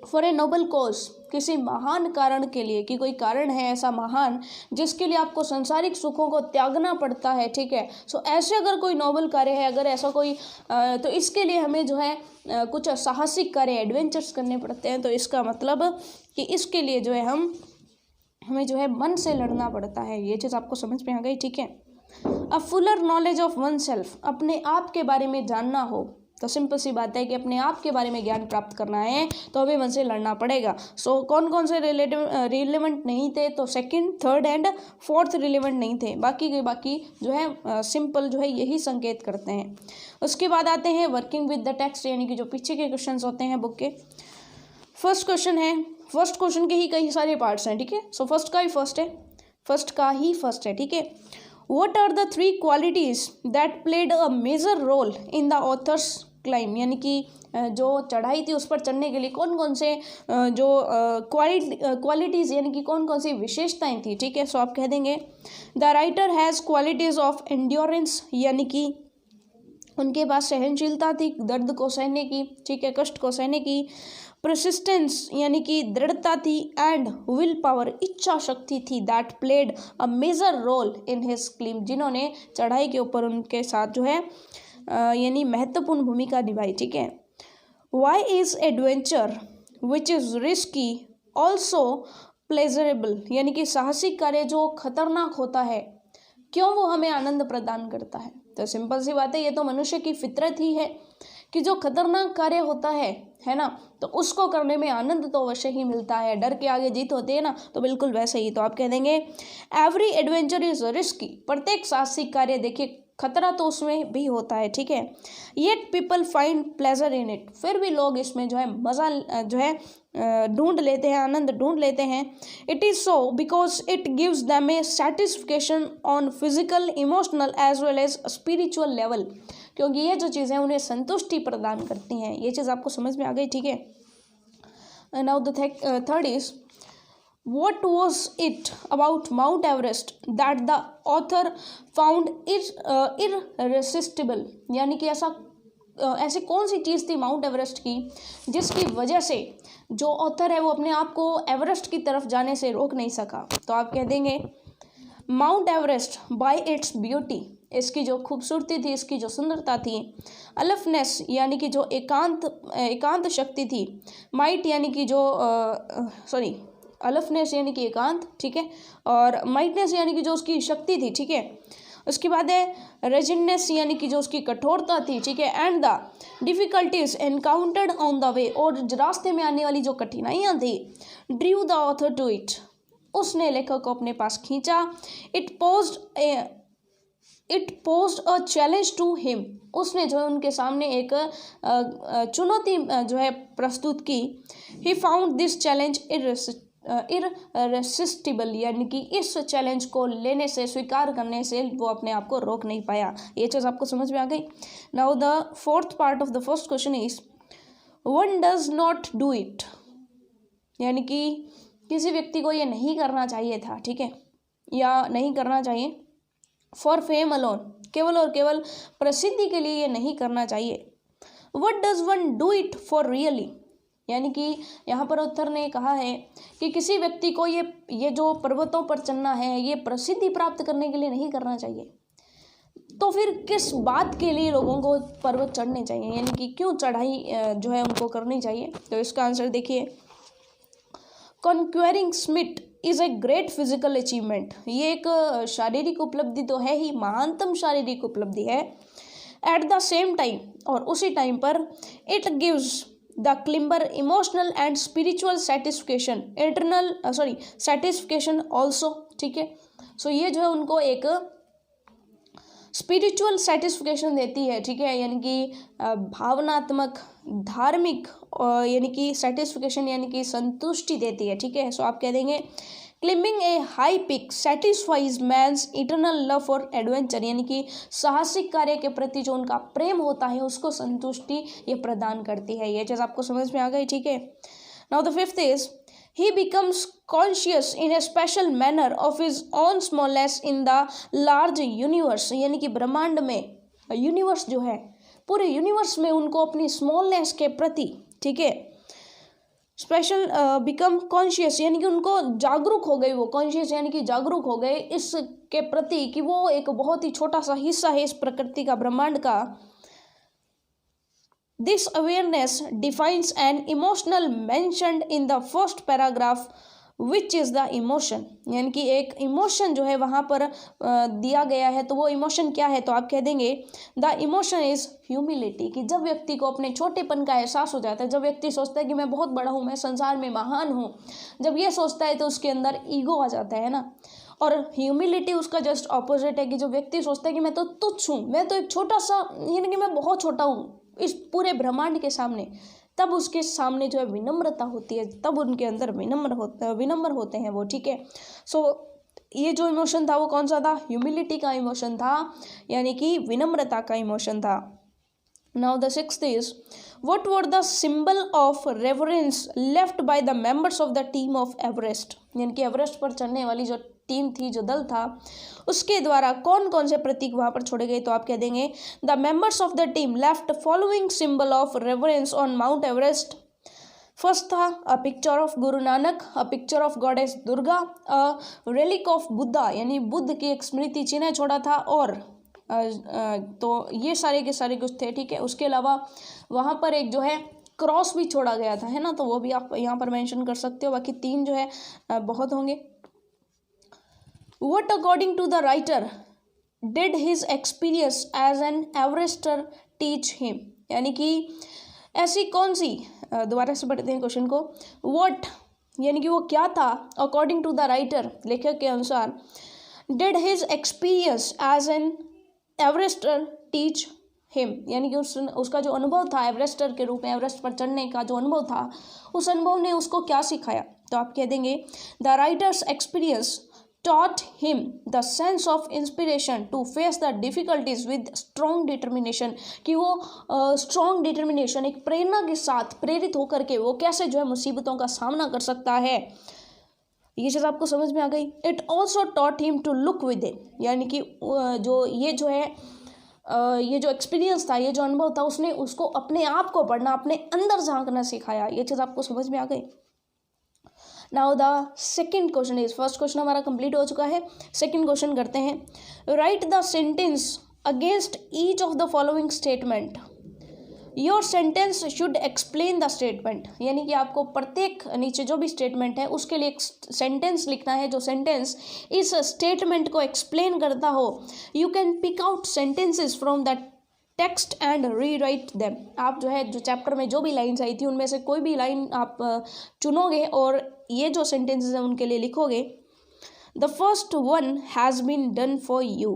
फॉर ए नोबल कॉज, किसी महान कारण के लिए, कि कोई कारण है ऐसा महान जिसके लिए आपको संसारिक सुखों को त्यागना पड़ता है, ठीक है। सो ऐसे अगर कोई नोबल कार्य है, अगर ऐसा कोई तो इसके लिए हमें जो है कुछ साहसिक कार्य, एडवेंचर्स करने पड़ते हैं। तो इसका मतलब कि इसके लिए जो है हमें जो है मन से लड़ना पड़ता है। ये चीज़ आपको समझ में आ गई, ठीक है। A fuller knowledge of one self, अपने आप के बारे में जानना हो तो सिंपल सी बात है कि अपने आप के बारे में ज्ञान प्राप्त करना है तो हमें मन से लड़ना पड़ेगा। सो कौन कौन से रिलेवेंट नहीं थे, तो second, third and fourth relevant नहीं थे, बाकी के बाकी जो है सिंपल जो है यही संकेत करते हैं। उसके बाद आते हैं वर्किंग विद द टेक्स्ट, यानी कि जो पीछे के क्वेश्चन होते हैं बुक के। फर्स्ट क्वेश्चन के ही कई सारे पार्ट्स हैं, ठीक है। सो फर्स्ट का ही फर्स्ट है, ठीक है। What are the three qualities that played a major role in the author's climb, यानी कि जो चढ़ाई थी उस पर चढ़ने के लिए कौन कौन से जो क्वालिटीज़ यानी कि कौन कौन सी विशेषताएं थी, ठीक है। सो आप कह देंगे the writer has qualities of endurance, यानी कि उनके पास सहनशीलता थी, दर्द को सहने की, ठीक है, कष्ट को सहने की। परसिस्टेंस यानी कि दृढ़ता थी। एंड विल पावर, इच्छा शक्ति थी। That played a major role in his climb, जिन्होंने चढ़ाई के ऊपर उनके साथ जो है यानी महत्वपूर्ण भूमिका निभाई, ठीक है। Why is adventure which is risky also pleasurable, यानी कि साहसिक कार्य जो खतरनाक होता है क्यों वो हमें आनंद प्रदान करता है। तो सिंपल सी बात है, ये तो मनुष्य की फितरत ही है कि जो खतरनाक कार्य होता है ना, तो उसको करने में आनंद तो अवश्य ही मिलता है। डर के आगे जीत होती है ना, तो बिल्कुल वैसे ही। तो आप कह देंगे एवरी एडवेंचर इज रिस्की, प्रत्येक साहसिक कार्य देखिए खतरा तो उसमें भी होता है, ठीक है। Yet people find pleasure in it, फिर भी लोग इसमें जो है मज़ा जो है ढूंढ लेते हैं, आनंद ढूंढ लेते हैं। It is so because it gives them a satisfaction on physical, emotional as well as spiritual level, क्योंकि ये जो चीज़ें उन्हें संतुष्टि प्रदान करती हैं। ये चीज़ आपको समझ में आ गई, ठीक है। Now the third is What was it about Mount Everest that the author found irresistible, यानी कि ऐसी कौन सी चीज़ थी माउंट एवरेस्ट की जिसकी वजह से जो ऑथर है वो अपने आप को एवरेस्ट की तरफ जाने से रोक नहीं सका। तो आप कह देंगे mount Everest bye its beauty, इसकी जो खूबसूरती थी, इसकी जो सुंदरता थी। अलफनेस यानी कि जो एकांत शक्ति थी। माइट यानी कि जो अलफनेस यानी कि एकांत, ठीक है, और माइटनेस यानी कि जो उसकी शक्ति थी, ठीक है। उसके बाद है रेजिडनेस यानी कि जो उसकी कठोरता थी, ठीक है। And the difficulties encountered on the way, और रास्ते में आने वाली जो कठिनाइयाँ थी, drew the author to it, उसने लेखक को अपने पास खींचा। It posed a challenge to him, उसने जो है उनके सामने एक चुनौती जो है प्रस्तुत की। He found this challenge irresistible, यानी कि इस चैलेंज को लेने से, स्वीकार करने से वो अपने आप को रोक नहीं पाया। ये चीज़ आपको समझ में आ गई। Now the fourth part of the first question is one does not do it, यानी कि किसी व्यक्ति को ये नहीं करना चाहिए था, ठीक है, या नहीं करना चाहिए फॉर फेम अलोन, केवल और केवल प्रसिद्धि के लिए ये नहीं करना चाहिए। What does one do it for really, यानी कि यहाँ पर ऑथर ने कहा है कि किसी व्यक्ति को ये जो पर्वतों पर चढ़ना है ये प्रसिद्धि प्राप्त करने के लिए नहीं करना चाहिए। तो फिर किस बात के लिए लोगों को पर्वत चढ़ने चाहिए, यानी कि क्यों चढ़ाई जो है उनको करनी चाहिए। तो इसका आंसर देखिए, conquering summit is a great physical achievement, ये एक शारीरिक उपलब्धि तो है ही, महानतम शारीरिक उपलब्धि है। एट द सेम टाइम, और उसी टाइम पर it gives the climber emotional and spiritual satisfaction also, ठीक है। सो ये जो है उनको एक स्पिरिचुअल सेटिस्फिकेशन देती है, ठीक है, यानी कि भावनात्मक, धार्मिक, यानी कि सेटिस्फिकेशन यानी कि संतुष्टि देती है, ठीक है। सो आप कह देंगे climbing a high peak satisfies man's eternal love for adventure, यानी कि साहसिक कार्य के प्रति जो उनका प्रेम होता है उसको संतुष्टि ये प्रदान करती है। ये चीज़ आपको समझ में आ गई, ठीक है। Now the fifth is he becomes conscious in a special manner of his own smallness in the large universe, यानी कि ब्रह्मांड में, यूनिवर्स जो है पूरे यूनिवर्स में उनको अपनी स्मॉलनेस के प्रति, ठीक है, स्पेशल बिकम कॉन्शियस यानी कि उनको जागरूक हो गए, वो कॉन्शियस यानी कि जागरूक हो गए इसके प्रति कि वो एक बहुत ही छोटा सा हिस्सा है इस प्रकृति का, ब्रह्मांड का। This awareness defines an emotional mentioned in the first paragraph, which is the emotion, यानी कि एक इमोशन जो है वहाँ पर दिया गया है, तो वो इमोशन क्या है, तो आप कह देंगे द इमोशन इज ह्यूमिलिटी, कि जब व्यक्ति को अपने छोटेपन का एहसास हो जाता है, जब व्यक्ति सोचता है कि मैं बहुत बड़ा हूँ, मैं संसार में महान हूँ, जब ये सोचता है तो उसके अंदर ईगो आ जाता है ना। और ह्यूमिलिटी उसका जस्ट ऑपोजिट है कि जो व्यक्ति सोचता है कि मैं तो तुच्छ हूँ, मैं तो एक छोटा सा, यानी कि मैं बहुत छोटा हूँ इस पूरे ब्रह्मांड के सामने, तब उसके सामने जो है विनम्रता होती है, तब उनके अंदर विनम्र होते हैं वो, ठीक है। सो ये जो इमोशन था वो कौन सा था, ह्यूमिलिटी का इमोशन था, यानी कि विनम्रता का इमोशन था। Now the sixth is what were the symbol of reverence left by the members of the team of Everest, यानी कि एवरेस्ट पर चढ़ने वाली जो टीम थी, जो दल था, उसके द्वारा कौन कौन से प्रतीक वहां पर छोड़े गए, तो आप कह देंगे the members of the team left following symbol of reverence on mount Everest. First था a picture of Guru Nanak, a picture of goddess Durga, a relic of Buddha, यानी बुद्ध की एक स्मृति चिन्ह छोड़ा था, और तो ये सारे के सारे कुछ थे, ठीक है। उसके अलावा वहाँ पर एक जो है क्रॉस भी छोड़ा गया था, है ना, तो वो भी आप यहाँ पर मेंशन कर सकते हो, बाकी तीन जो है बहुत होंगे। What according to the writer did his experience as an Everester teach him, यानी कि ऐसी कौन सी, दोबारा से पढ़ते हैं क्वेश्चन को, what यानी कि वो क्या था, according to the writer लेखक के अनुसार, did his experience as an Everester teach him, यानी कि उसका जो अनुभव था एवरेस्टर के रूप में, एवरेस्ट पर चढ़ने का जो अनुभव था, उस अनुभव ने उसको क्या सिखाया, तो आप कह देंगे the writers experience taught him the sense of inspiration to face the difficulties with strong determination, कि वो strong determination एक प्रेरणा के साथ प्रेरित होकर के वो कैसे जो है मुसीबतों का सामना कर सकता है। ये चीज़ आपको समझ में आ गई। It also taught him to look within, यानी कि ये जो एक्सपीरियंस था, ये जो अनुभव था, उसने उसको अपने आप को पढ़ना, अपने अंदर झांकना सिखाया। ये चीज़ आपको समझ में आ गई। Now the second question is, first question हमारा कंप्लीट हो चुका है, सेकेंड क्वेश्चन करते हैं। Right the sentence against each of the following statement, your sentence should explain the statement, यानी कि आपको प्रत्येक नीचे जो भी स्टेटमेंट है उसके लिए एक सेंटेंस लिखना है, जो सेंटेंस इस स्टेटमेंट को एक्सप्लेन करता हो। You can pick out sentences from that text and rewrite them, आप जो है जो चैप्टर में जो भी लाइन्स आई थी उनमें से कोई भी लाइन आप चुनोगे और ये जो सेंटेंसेस हैं उनके लिए लिखोगे। The first one has been done for you,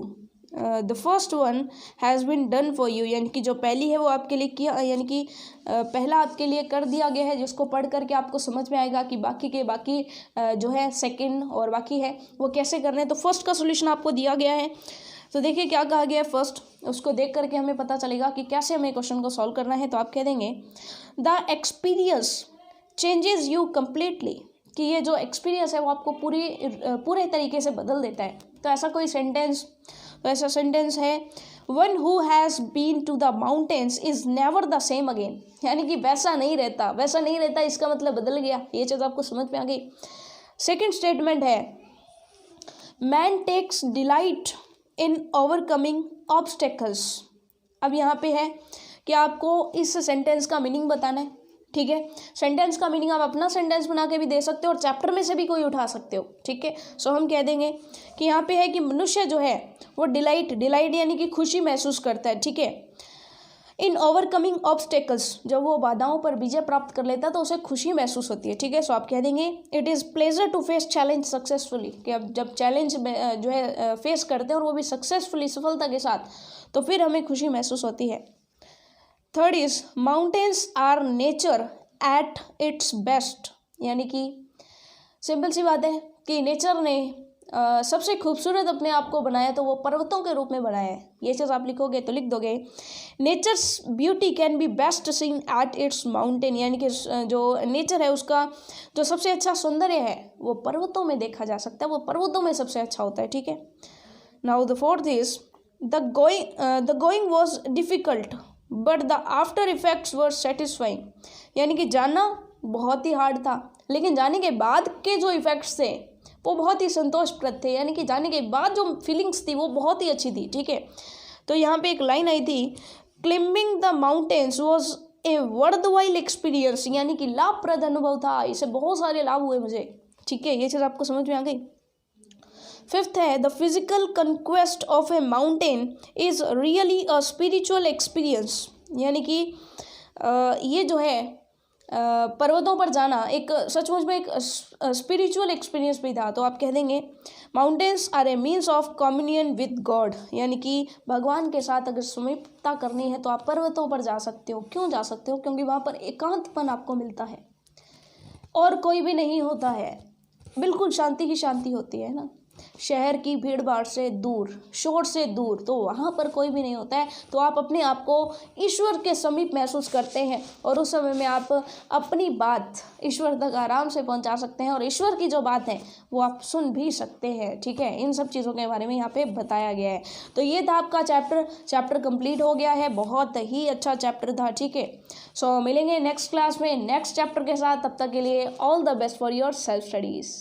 the first one has been done for you, यानी कि जो पहली है वो आपके लिए किया, यानी कि पहला आपके लिए कर दिया गया है, जिसको पढ़ करके आपको समझ में आएगा कि बाकी जो है सेकंड और बाकी है वो कैसे करने हैं। तो फर्स्ट का सोल्यूशन आपको दिया गया है, तो देखिए क्या कहा गया है फर्स्ट, उसको देख करके हमें पता चलेगा कि कैसे हमें क्वेश्चन को सॉल्व करना है। तो आप कह देंगे the experience changes you completely, कि ये जो एक्सपीरियंस है वो आपको पूरे तरीके से बदल देता है। तो ऐसा कोई सेंटेंस, तो ऐसा सेंटेंस है one who has been to the mountains is never the same again, यानी कि वैसा नहीं रहता, इसका मतलब बदल गया। ये चीज़ आपको समझ में आ गई। सेकेंड स्टेटमेंट है man takes delight in overcoming obstacles. अब यहाँ पे है कि आपको इस सेंटेंस का मीनिंग बताना है, ठीक है। सेंटेंस का मीनिंग आप अपना सेंटेंस बना के भी दे सकते हो और चैप्टर में से भी कोई उठा सकते हो, ठीक है। सो हम कह देंगे कि यहाँ पे है कि मनुष्य जो है वो डिलाइट यानी कि खुशी महसूस करता है, ठीक है। इन ओवरकमिंग ऑब्स्टेकल्स, जब वो बाधाओं पर विजय प्राप्त कर लेता है तो उसे खुशी महसूस होती है, ठीक है। सो आप कह देंगे it is pleasure to face challenge successfully, कि अब जब चैलेंज जो है फेस करते हैं और वो भी सक्सेसफुली, सफलता के साथ, तो फिर हमें खुशी महसूस होती है। Third is mountains are nature at its best, यानी कि सिंपल सी बात है कि नेचर ने सबसे खूबसूरत अपने आप को बनाया तो वो पर्वतों के रूप में बनाया है। ये चीज़ आप लिखोगे तो लिख दोगे nature's beauty can be best seen at its mountain, यानी कि जो नेचर है उसका जो सबसे अच्छा सौंदर्य है वो पर्वतों में देखा जा सकता है, वो पर्वतों में सबसे अच्छा होता है। ठीक है, now the fourth is the going was difficult but the after effects were satisfying, यानी कि जाना बहुत ही हार्ड था लेकिन जाने के बाद के जो इफ़ेक्ट्स थे वो बहुत ही संतोषप्रद थे, यानी कि जाने के बाद जो फीलिंग्स थी वो बहुत ही अच्छी थी। ठीक है, तो यहाँ पे एक लाइन आई थी climbing the mountains was a worthwhile experience, यानी कि लाभप्रद अनुभव था, इससे बहुत सारे लाभ हुए मुझे। ठीक है, ये चीज़ आपको समझ में आ गई। फिफ्थ है the physical conquest of a mountain is really a spiritual experience, यानी कि ये जो है पर्वतों पर जाना एक सचमुच में एक स्पिरिचुअल एक्सपीरियंस भी था। तो आप कह देंगे mountains are a means of communion with God, यानी कि भगवान के साथ अगर समीपता करनी है तो आप पर्वतों पर जा सकते हो। क्यों जा सकते हो? क्योंकि वहाँ पर एकांतपन आपको मिलता है और कोई भी नहीं होता है, बिल्कुल शांति ही शांति होती है ना, शहर की भीड़ भाड़ से दूर, शोर से दूर, तो वहाँ पर कोई भी नहीं होता है। तो आप अपने आप को ईश्वर के समीप महसूस करते हैं और उस समय में आप अपनी बात ईश्वर तक आराम से पहुँचा सकते हैं और ईश्वर की जो बात है वो आप सुन भी सकते हैं। ठीक है, इन सब चीज़ों के बारे में यहाँ पे बताया गया है। तो ये था आपका चैप्टर कंप्लीट हो गया है, बहुत ही अच्छा चैप्टर था। ठीक है, सो मिलेंगे नेक्स्ट क्लास में नेक्स्ट चैप्टर के साथ, तब तक के लिए all the best for your self studies.